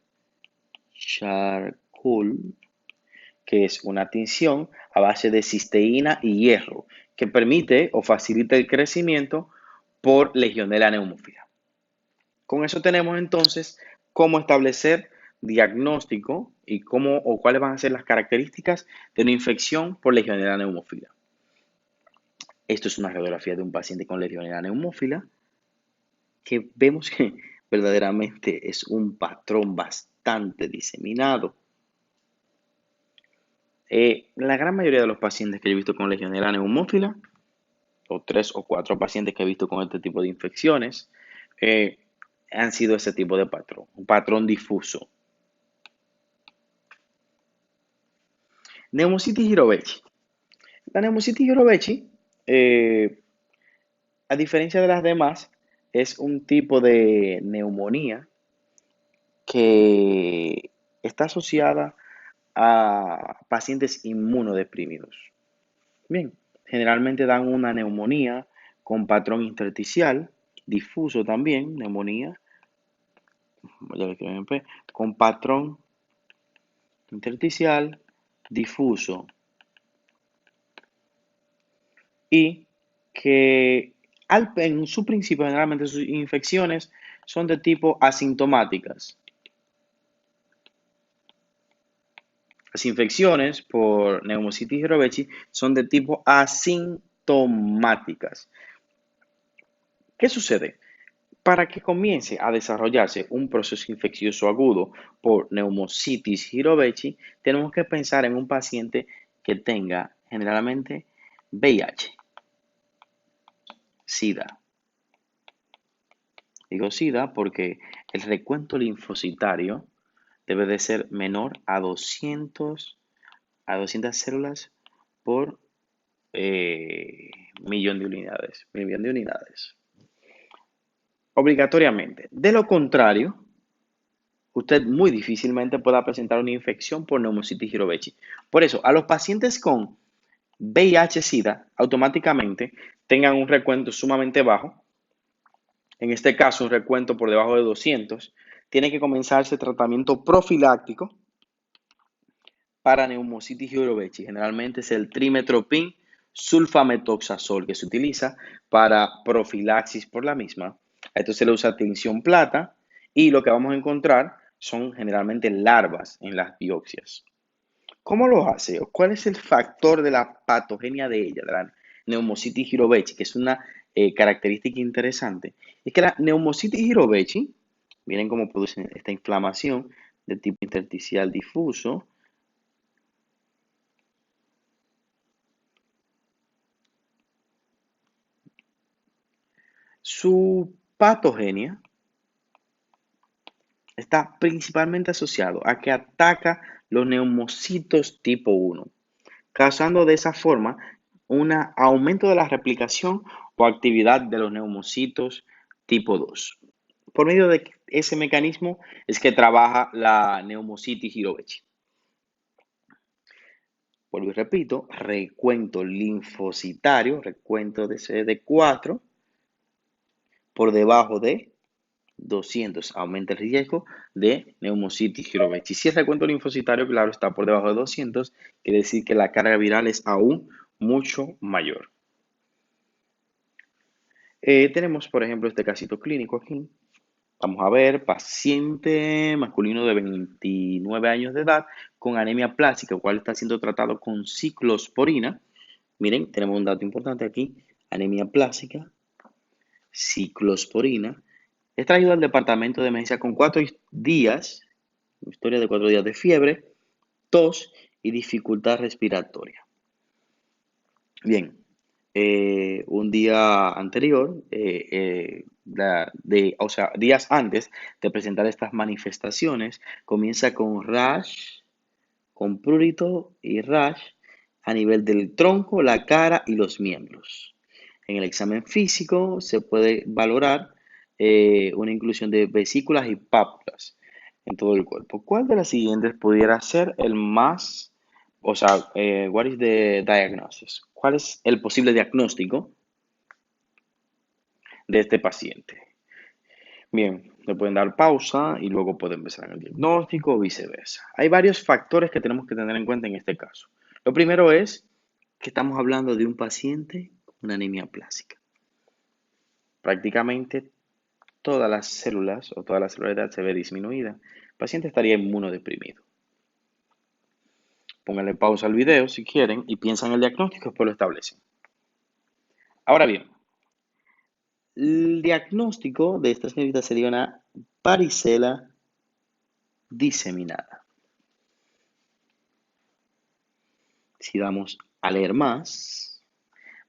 charcoal, que es una tinción a base de cisteína y hierro, que permite o facilita el crecimiento por Legionella pneumófila. Con eso tenemos entonces cómo establecer diagnóstico y cómo o cuáles van a ser las características de una infección por Legionella pneumófila. Esto es una radiografía de un paciente con Legionella pneumófila que vemos que verdaderamente es un patrón bastante diseminado. La gran mayoría de los pacientes que yo he visto con Legionella pneumófila, o 3 o 4 pacientes que he visto con este tipo de infecciones, han sido ese tipo de patrón, un patrón difuso. Pneumocystis jirovecii. La Pneumocystis jirovecii, a diferencia de las demás, es un tipo de neumonía que está asociada a pacientes inmunodeprimidos. Bien, generalmente dan una neumonía con patrón intersticial, difuso también, neumonía, ya lo escriben en P, con patrón intersticial, difuso, y que en su principio generalmente sus infecciones son de tipo asintomáticas. Las infecciones por Pneumocystis jirovecii son de tipo asintomáticas. ¿Qué sucede? Para que comience a desarrollarse un proceso infeccioso agudo por Pneumocystis jirovecii, tenemos que pensar en un paciente que tenga generalmente VIH, SIDA. Digo SIDA porque el recuento linfocitario debe de ser menor a 200 células por millón de unidades. Obligatoriamente. De lo contrario, usted muy difícilmente pueda presentar una infección por Pneumocystis jirovecii. Por eso, a los pacientes con VIH-Sida, automáticamente tengan un recuento sumamente bajo, en este caso un recuento por debajo de 200, tiene que comenzarse tratamiento profiláctico para Pneumocystis jirovecii. Generalmente es el trimetoprim sulfametoxazol que se utiliza para profilaxis por la misma. A esto se le usa tinción plata y lo que vamos a encontrar son generalmente larvas en las biopsias. ¿Cómo lo hace? ¿Cuál es el factor de la patogenia de ella, de la Pneumocystis jirovecii, que es una característica interesante? Es que la Pneumocystis jirovecii, miren cómo produce esta inflamación de tipo intersticial difuso. Su patogenia está principalmente asociado a que ataca los neumocitos tipo 1, causando de esa forma un aumento de la replicación o actividad de los neumocitos tipo 2. Por medio de ese mecanismo es que trabaja la neumocitis Hirovechi. Vuelvo y repito, recuento linfocitario, recuento de CD4 por debajo de 200. Aumenta el riesgo de neumocitis Hirovechi. Si el recuento linfocitario, claro, está por debajo de 200, quiere decir que la carga viral es aún mucho mayor. Tenemos, por ejemplo, este casito clínico aquí. Vamos a ver, paciente masculino de 29 años de edad con anemia plástica, el cual está siendo tratado con ciclosporina. Miren, tenemos un dato importante aquí, anemia plástica, ciclosporina. Es traído al departamento de emergencia con 4 días, historia de 4 días de fiebre, tos y dificultad respiratoria. Bien, un día anterior, o sea, días antes de presentar estas manifestaciones, comienza con rash, con prurito y rash a nivel del tronco, la cara y los miembros. En el examen físico se puede valorar una inclusión de vesículas y pápulas en todo el cuerpo. ¿Cuál de las siguientes pudiera ser el más, o sea, what is the diagnosis? ¿Cuál es el posible diagnóstico de este paciente? Bien, le pueden dar pausa y luego puede empezar el diagnóstico o viceversa. Hay varios factores que tenemos que tener en cuenta en este caso. Lo primero es que estamos hablando de un paciente con una anemia plástica. Prácticamente todas las células o toda la celularidad se ve disminuida. El paciente estaría inmunodeprimido. Pónganle pausa al video si quieren y piensan en el diagnóstico y después lo establecen. Ahora bien, el diagnóstico de esta señorita sería una varicela diseminada. Si damos a leer más,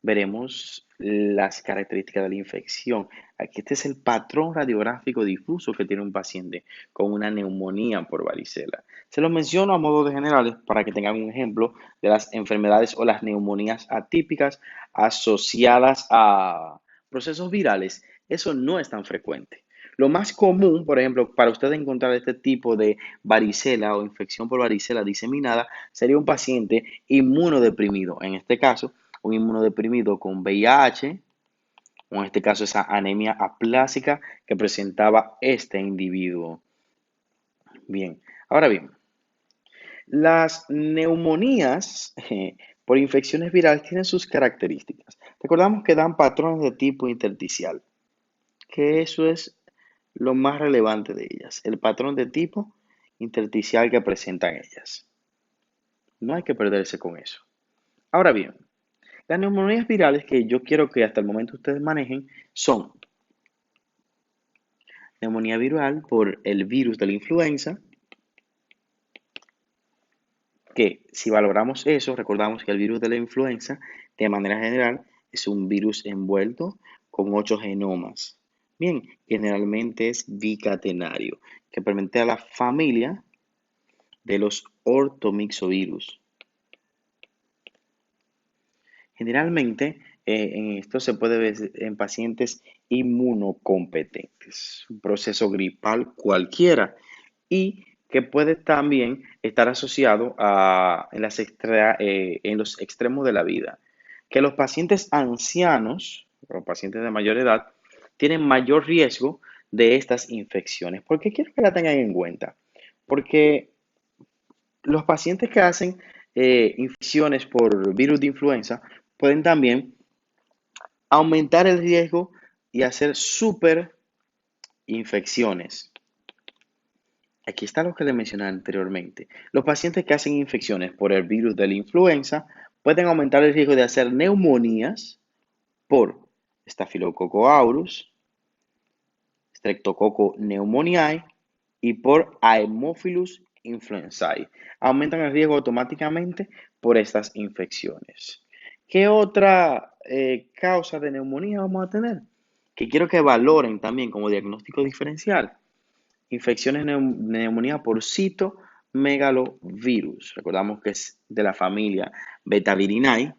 veremos las características de la infección. Aquí este es el patrón radiográfico difuso que tiene un paciente con una neumonía por varicela. Se los menciono a modo de generales para que tengan un ejemplo de las enfermedades o las neumonías atípicas asociadas a procesos virales. Eso no es tan frecuente. Lo más común, por ejemplo, para usted encontrar este tipo de varicela o infección por varicela diseminada, sería un paciente inmunodeprimido. En este caso, un inmunodeprimido con VIH, o en este caso esa anemia aplásica que presentaba este individuo. Bien, ahora bien, las neumonías por infecciones virales tienen sus características. Recordamos que dan patrones de tipo intersticial, que eso es lo más relevante de ellas, el patrón de tipo intersticial que presentan ellas. No hay que perderse con eso. Ahora bien, las neumonías virales que yo quiero que hasta el momento ustedes manejen son neumonía viral por el virus de la influenza, que si valoramos eso, recordamos que el virus de la influenza, de manera general, es un virus envuelto con 8 genomas. Bien, generalmente es bicatenario, que permite a la familia de los ortomixovirus. Generalmente, en esto se puede ver en pacientes inmunocompetentes, un proceso gripal cualquiera, y que puede también estar asociado en los extremos de la vida. Que los pacientes ancianos o pacientes de mayor edad tienen mayor riesgo de estas infecciones. ¿Por qué quiero que la tengan en cuenta? Porque los pacientes que hacen infecciones por virus de influenza pueden también aumentar el riesgo y hacer super infecciones. Aquí está lo que les mencioné anteriormente. Los pacientes que hacen infecciones por el virus de la influenza pueden aumentar el riesgo de hacer neumonías por Staphylococcus aureus, Streptococcus pneumoniae y por Haemophilus influenzae. Aumentan el riesgo automáticamente por estas infecciones. ¿Qué otra causa de neumonía vamos a tener? Que quiero que valoren también como diagnóstico diferencial. Infecciones de neumonía por citomegalovirus. Recordamos que es de la familia Betavirinae.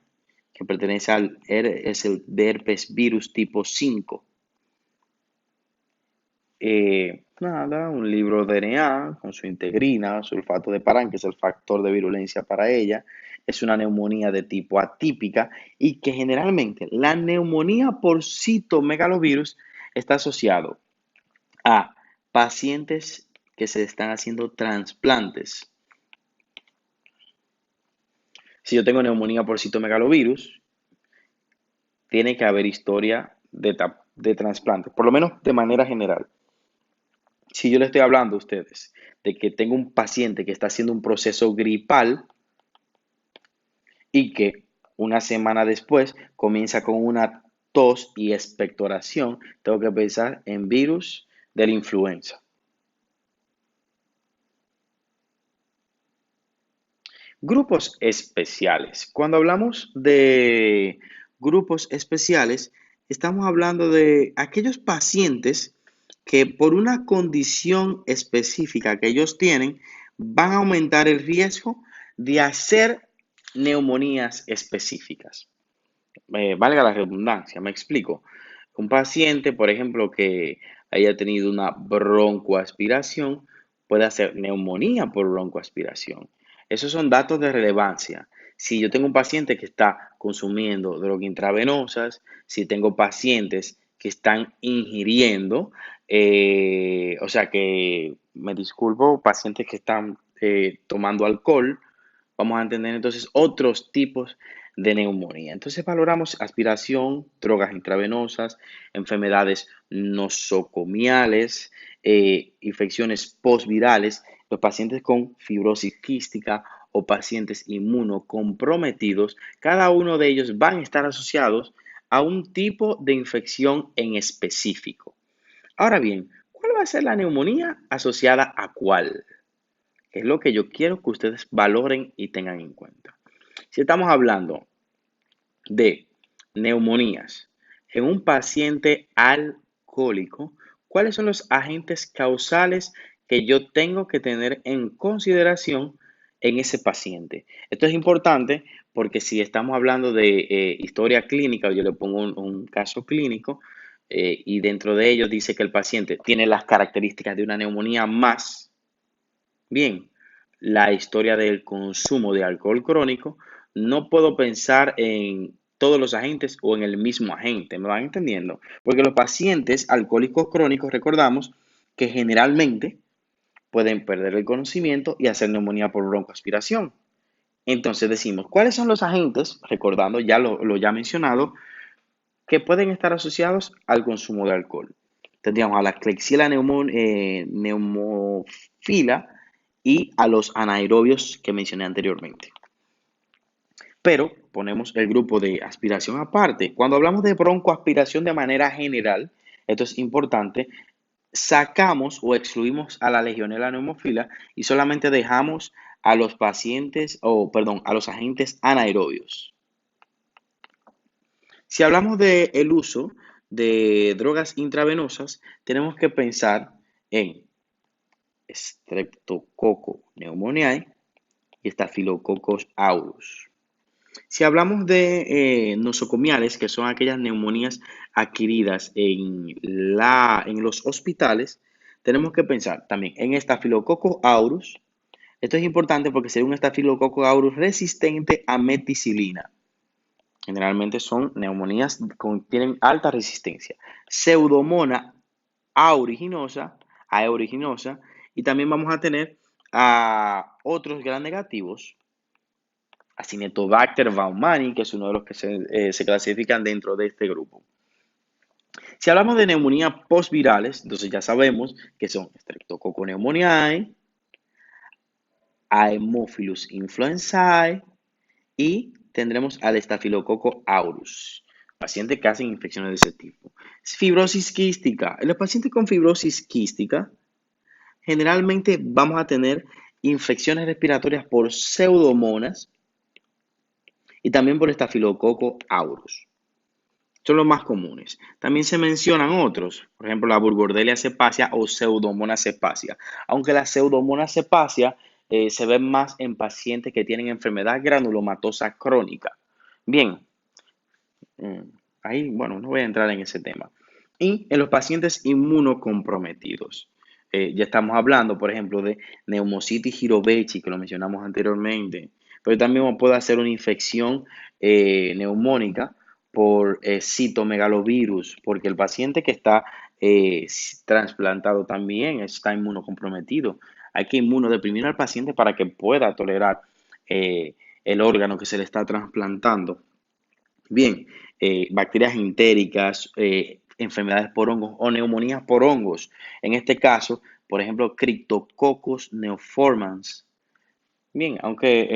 que pertenece es el de herpes virus tipo 5. Nada, un libro de DNA con su integrina, sulfato de parán, que es el factor de virulencia para ella. Es una neumonía de tipo atípica y que generalmente la neumonía por citomegalovirus está asociado a pacientes que se están haciendo trasplantes. Si yo tengo neumonía por citomegalovirus, tiene que haber historia de trasplante, por lo menos de manera general. Si yo le estoy hablando a ustedes de que tengo un paciente que está haciendo un proceso gripal y que una semana después comienza con una tos y expectoración, tengo que pensar en virus de la influenza. Grupos especiales. Cuando hablamos de grupos especiales, estamos hablando de aquellos pacientes que por una condición específica que ellos tienen van a aumentar el riesgo de hacer neumonías específicas. Valga la redundancia, me explico. Un paciente, por ejemplo, que haya tenido una broncoaspiración, puede hacer neumonía por broncoaspiración. Esos son datos de relevancia. Si yo tengo un paciente que está consumiendo drogas intravenosas, si tengo pacientes que están ingiriendo, o sea que, me disculpo, pacientes que están tomando alcohol, vamos a entender entonces otros tipos de neumonía. Entonces valoramos aspiración, drogas intravenosas, enfermedades nosocomiales, infecciones postvirales, los pacientes con fibrosis quística o pacientes inmunocomprometidos, cada uno de ellos van a estar asociados a un tipo de infección en específico. Ahora bien, ¿cuál va a ser la neumonía asociada a cuál? Es lo que yo quiero que ustedes valoren y tengan en cuenta. Si estamos hablando de neumonías en un paciente alcohólico, ¿cuáles son los agentes causales que yo tengo que tener en consideración en ese paciente? Esto es importante porque si estamos hablando de historia clínica, yo le pongo un caso clínico y dentro de ello dice que el paciente tiene las características de una neumonía más. Bien, la historia del consumo de alcohol crónico, no puedo pensar en todos los agentes o en el mismo agente, ¿me van entendiendo? Porque los pacientes alcohólicos crónicos, recordamos que generalmente pueden perder el conocimiento y hacer neumonía por broncoaspiración. Entonces decimos, ¿cuáles son los agentes, recordando ya lo ya mencionado, que pueden estar asociados al consumo de alcohol? Tendríamos a la Klebsiella neumofila y a los anaerobios que mencioné anteriormente. Pero ponemos el grupo de aspiración aparte. Cuando hablamos de broncoaspiración de manera general, esto es importante, sacamos o excluimos a la Legionella neumofila y solamente dejamos a los pacientes, a los agentes anaerobios. Si hablamos del uso de drogas intravenosas, tenemos que pensar en Streptococcus pneumoniae y Staphylococcus aureus. Si hablamos de nosocomiales, que son aquellas neumonías adquiridas en los hospitales, tenemos que pensar también en Staphylococcus aureus. Esto es importante porque sería un Staphylococcus aureus resistente a meticilina. Generalmente son neumonías que tienen alta resistencia. Pseudomonas aeruginosa, y también vamos a tener a otros gram negativos, Acinetobacter baumannii, que es uno de los que se clasifican dentro de este grupo. Si hablamos de neumonía postvirales, entonces ya sabemos que son Streptococcus pneumoniae, Haemophilus influenzae y tendremos al Staphylococcus aureus, pacientes que hacen infecciones de ese tipo. Fibrosis quística. En los pacientes con fibrosis quística, generalmente vamos a tener infecciones respiratorias por pseudomonas y también por Staphylococcus aureus. Son los más comunes. También se mencionan otros, por ejemplo, la Burgdorfia cepacia o Pseudomonas cepacia. Aunque la Pseudomonas cepacia se ve más en pacientes que tienen enfermedad granulomatosa crónica. Bien, Mm, Ahí, bueno, no voy a entrar en ese tema. Y en los pacientes inmunocomprometidos, ya estamos hablando, por ejemplo, de neumocitis girovechi, que lo mencionamos anteriormente, pero también puede hacer una infección neumónica por citomegalovirus, porque el paciente que está trasplantado también está inmunocomprometido. Hay que inmunodeprimir al paciente para que pueda tolerar el órgano que se le está trasplantando. Bien, bacterias entéricas, enfermedades por hongos o neumonías por hongos. En este caso, por ejemplo, Cryptococcus neoformans. Bien, aunque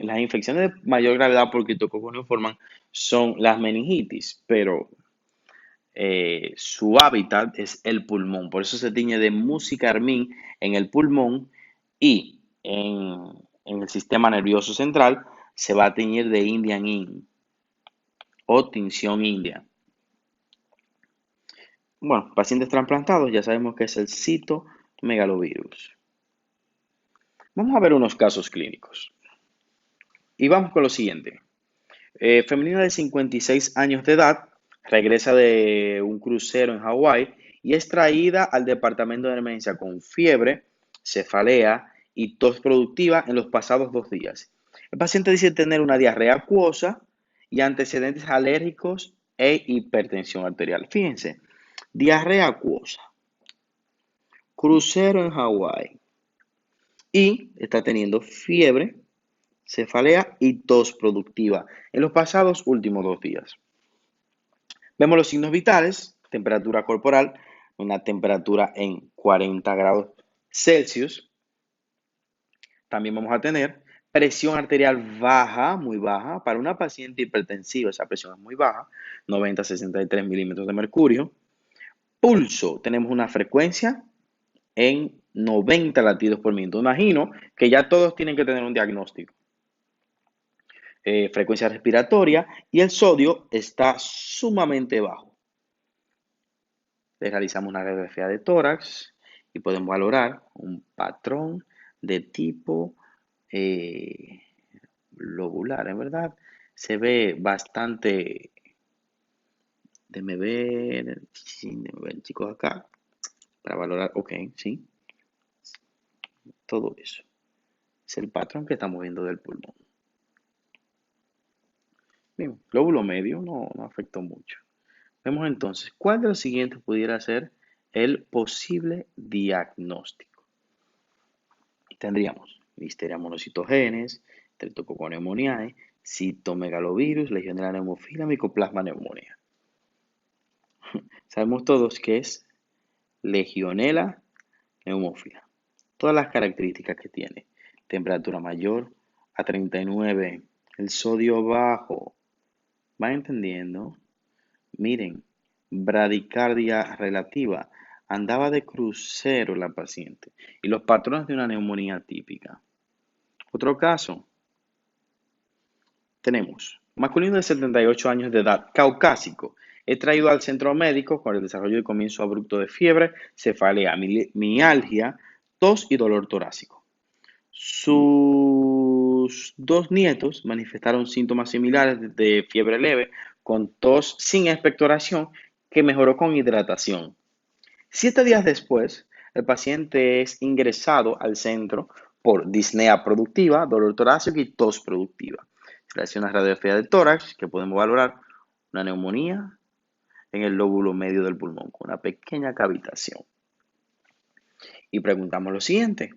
las infecciones de mayor gravedad por Cryptococcus neoformans son las meningitis, pero su hábitat es el pulmón. Por eso se tiñe de musicarmín en el pulmón y en el sistema nervioso central se va a teñir de Indian Ink o tinción india. Bueno, pacientes trasplantados ya sabemos que es el citomegalovirus. Vamos a ver unos casos clínicos. Y vamos con lo siguiente. Femenina de 56 años de edad regresa de un crucero en Hawái y es traída al departamento de emergencia con fiebre, cefalea y tos productiva en los pasados 2 días. El paciente dice tener una diarrea acuosa y antecedentes alérgicos e hipertensión arterial. Fíjense, diarrea acuosa, crucero en Hawái y está teniendo fiebre, cefalea y tos productiva en los pasados últimos 2 días. Vemos los signos vitales, temperatura corporal, una temperatura en 40 grados Celsius. También vamos a tener presión arterial baja, muy baja. Para una paciente hipertensiva esa presión es muy baja, 90-63 milímetros de mercurio. Pulso, tenemos una frecuencia en 90 latidos por minuto. Imagino que ya todos tienen que tener un diagnóstico. Frecuencia respiratoria y el sodio está sumamente bajo. Le realizamos una radiografía de tórax y podemos valorar un patrón de tipo lobular, en verdad. Se ve bastante, déjenme ver, sí, déjenme ver, chicos, acá, para valorar, ok, sí, todo eso. Es el patrón que estamos viendo del pulmón. Bien, lóbulo medio no afectó mucho. Vemos entonces, ¿cuál de los siguientes pudiera ser el posible diagnóstico? Tendríamos Listeria monocitogenes, Streptococcus pneumoniae, citomegalovirus, Legionella pneumophila, Mycoplasma pneumoniae. Sabemos todos que es Legionella pneumophila. Todas las características que tiene. Temperatura mayor a 39, el sodio bajo. ¿Van entendiendo? Miren, bradicardia relativa. Andaba de crucero la paciente y los patrones de una neumonía típica. Otro caso, tenemos masculino de 78 años de edad, caucásico. He traído al centro médico con el desarrollo de comienzo abrupto de fiebre, cefalea, mialgia, tos y dolor torácico. Sus 2 nietos manifestaron síntomas similares de fiebre leve con tos sin expectoración que mejoró con hidratación. 7 días después, el paciente es ingresado al centro por disnea productiva, dolor torácico y tos productiva. Se le hace una radiografía de tórax que podemos valorar una neumonía en el lóbulo medio del pulmón con una pequeña cavitación. Y preguntamos lo siguiente.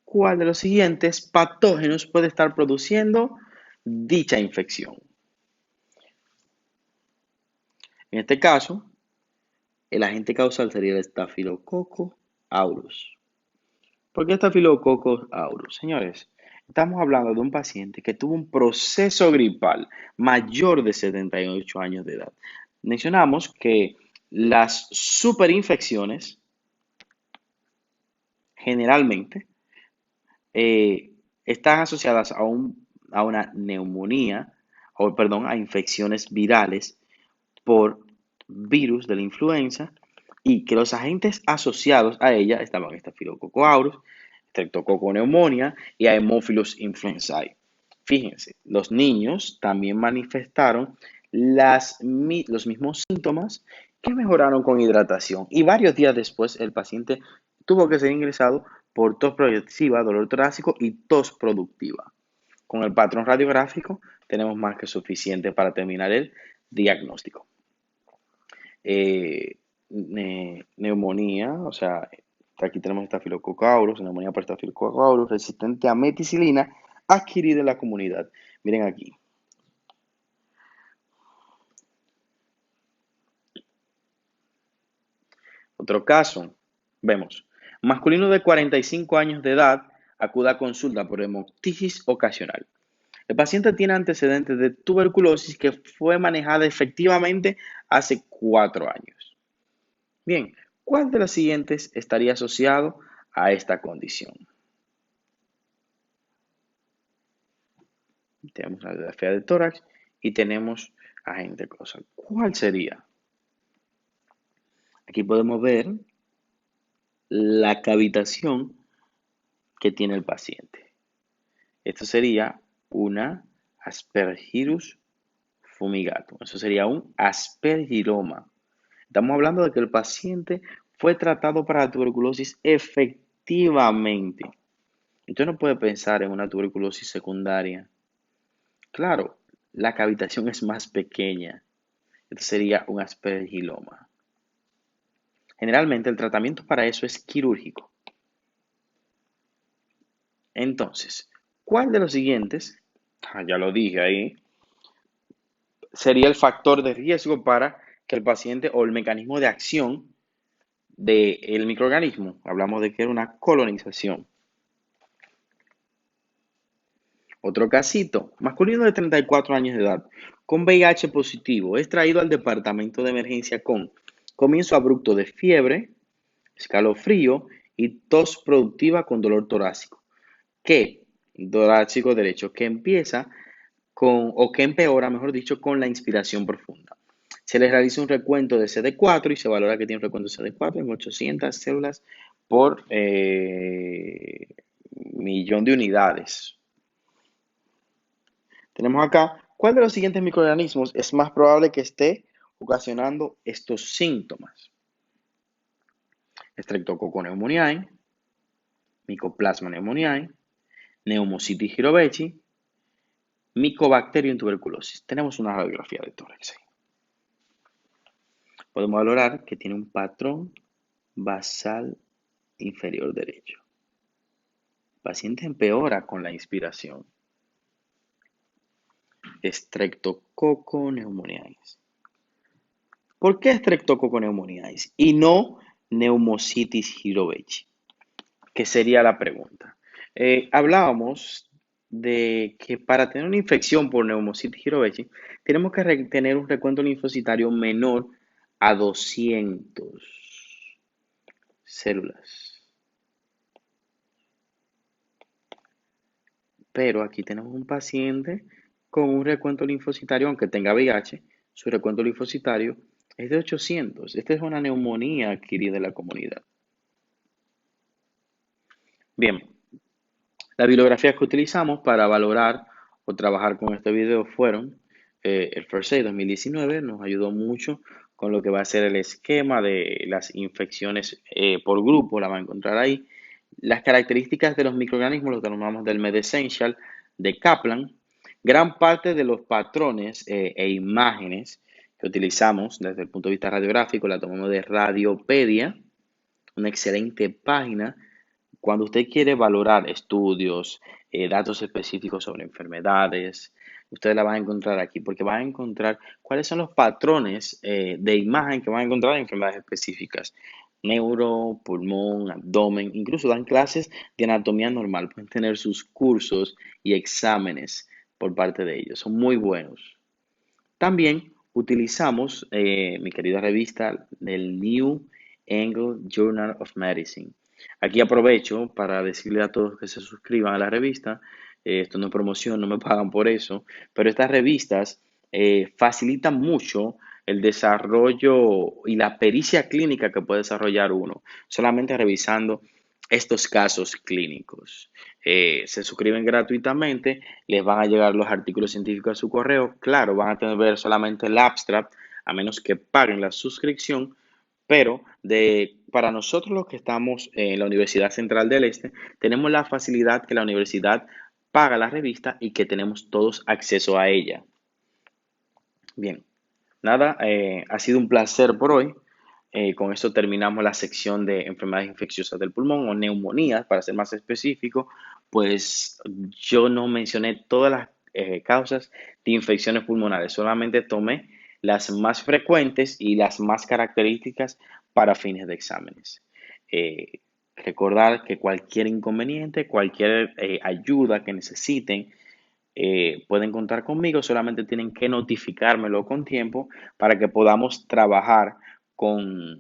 ¿Cuál de los siguientes patógenos puede estar produciendo dicha infección? En este caso, el agente causal sería el Staphylococcus aureus. ¿Por qué Staphylococcus aureus? Señores, estamos hablando de un paciente que tuvo un proceso gripal mayor de 78 años de edad. Mencionamos que las superinfecciones generalmente están asociadas a una neumonía, o perdón, a infecciones virales por virus de la influenza y que los agentes asociados a ella estaban Staphylococcus aureus, Streptococcus pneumoniae y Haemophilus influenzae. Fíjense, los niños también manifestaron los mismos síntomas que mejoraron con hidratación y varios días después el paciente tuvo que ser ingresado por tos progresiva, dolor torácico y tos productiva. Con el patrón radiográfico tenemos más que suficiente para terminar el diagnóstico. Neumonía, o sea, aquí tenemos Staphylococcus aureus, neumonía por Staphylococcus aureus, resistente a meticilina, adquirida en la comunidad. Miren aquí. Otro caso, vemos, masculino de 45 años de edad acude a consulta por hemoptisis ocasional. El paciente tiene antecedentes de tuberculosis que fue manejada efectivamente hace 4 años. Bien, ¿cuál de los siguientes estaría asociado a esta condición? Tenemos la radiografía de tórax y tenemos agente causal. ¿Cuál sería? Aquí podemos ver la cavitación que tiene el paciente. Esto sería una Aspergillus fumigatum. Eso sería un aspergilloma. Estamos hablando de que el paciente fue tratado para la tuberculosis efectivamente. Usted no puede pensar en una tuberculosis secundaria. Claro, la cavitación es más pequeña. Esto sería un aspergilloma. Generalmente el tratamiento para eso es quirúrgico. Entonces, ¿cuál de los siguientes, ya lo dije ahí, sería el factor de riesgo para que el paciente o el mecanismo de acción del microorganismo? Hablamos de que era una colonización. Otro casito, masculino de 34 años de edad, con VIH positivo, es traído al departamento de emergencia con comienzo abrupto de fiebre, escalofrío y tos productiva con dolor torácico. ¿Qué? Torácico derecho, que empieza o que empeora, mejor dicho, con la inspiración profunda. Se le realiza un recuento de CD4 y se valora que tiene un recuento de CD4 en 800 células por millón de unidades. Tenemos acá, ¿cuál de los siguientes microorganismos es más probable que esté ocasionando estos síntomas? Streptococcus pneumoniae, Mycoplasma pneumoniae, Pneumocystis jirovecii, Mycobacterium tuberculosis. Tenemos una radiografía de tórax ahí. Podemos valorar que tiene un patrón basal inferior derecho. El paciente empeora con la inspiración. Streptococcus pneumoniae. ¿Por qué Streptococcus pneumoniae y no Pneumocystis jirovecii? ¿Qué sería la pregunta? Hablábamos de que para tener una infección por Pneumocystis jirovecii tenemos que tener un recuento linfocitario menor a 200 células. Pero aquí tenemos un paciente con un recuento linfocitario, aunque tenga VIH, su recuento linfocitario es de 800. Esta es una neumonía adquirida en la comunidad. Bien, las bibliografías que utilizamos para valorar o trabajar con este video fueron el First Aid 2019, nos ayudó mucho con lo que va a ser el esquema de las infecciones por grupo, la va a encontrar ahí. Las características de los microorganismos lo tomamos del MedEssential de Kaplan. Gran parte de los patrones e imágenes que utilizamos desde el punto de vista radiográfico la tomamos de Radiopedia, una excelente página cuando usted quiere valorar estudios, datos específicos sobre enfermedades. Usted la va a encontrar aquí porque va a encontrar cuáles son los patrones de imagen que van a encontrar en enfermedades específicas. Neuro, pulmón, abdomen, incluso dan clases de anatomía normal. Pueden tener sus cursos y exámenes por parte de ellos. Son muy buenos. También utilizamos mi querida revista del New England Journal of Medicine. Aquí aprovecho para decirle a todos que se suscriban a la revista. Esto no es promoción, no me pagan por eso, pero estas revistas facilitan mucho el desarrollo y la pericia clínica que puede desarrollar uno, solamente revisando estos casos clínicos. Se suscriben gratuitamente, les van a llegar los artículos científicos a su correo. Claro, van a tener que ver solamente el abstract, a menos que paguen la suscripción, pero para nosotros los que estamos en la Universidad Central del Este, tenemos la facilidad que la universidad paga la revista y que tenemos todos acceso a ella. Bien, nada, ha sido un placer por hoy. Con esto terminamos la sección de enfermedades infecciosas del pulmón o neumonías, para ser más específico. Pues yo no mencioné todas las causas de infecciones pulmonares, solamente tomé las más frecuentes y las más características para fines de exámenes. Eh, Recordar que cualquier inconveniente, cualquier ayuda que necesiten, pueden contar conmigo, solamente tienen que notificármelo con tiempo para que podamos trabajar con,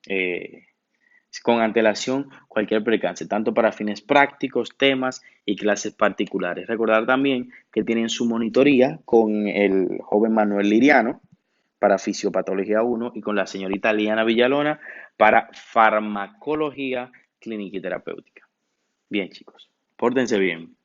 eh, con antelación cualquier percance, tanto para fines prácticos, temas y clases particulares. Recordar también que tienen su monitoría con el joven Manuel Liriano para fisiopatología 1 y con la señorita Liana Villalona para farmacología clínica y terapéutica. Bien, chicos, pórtense bien.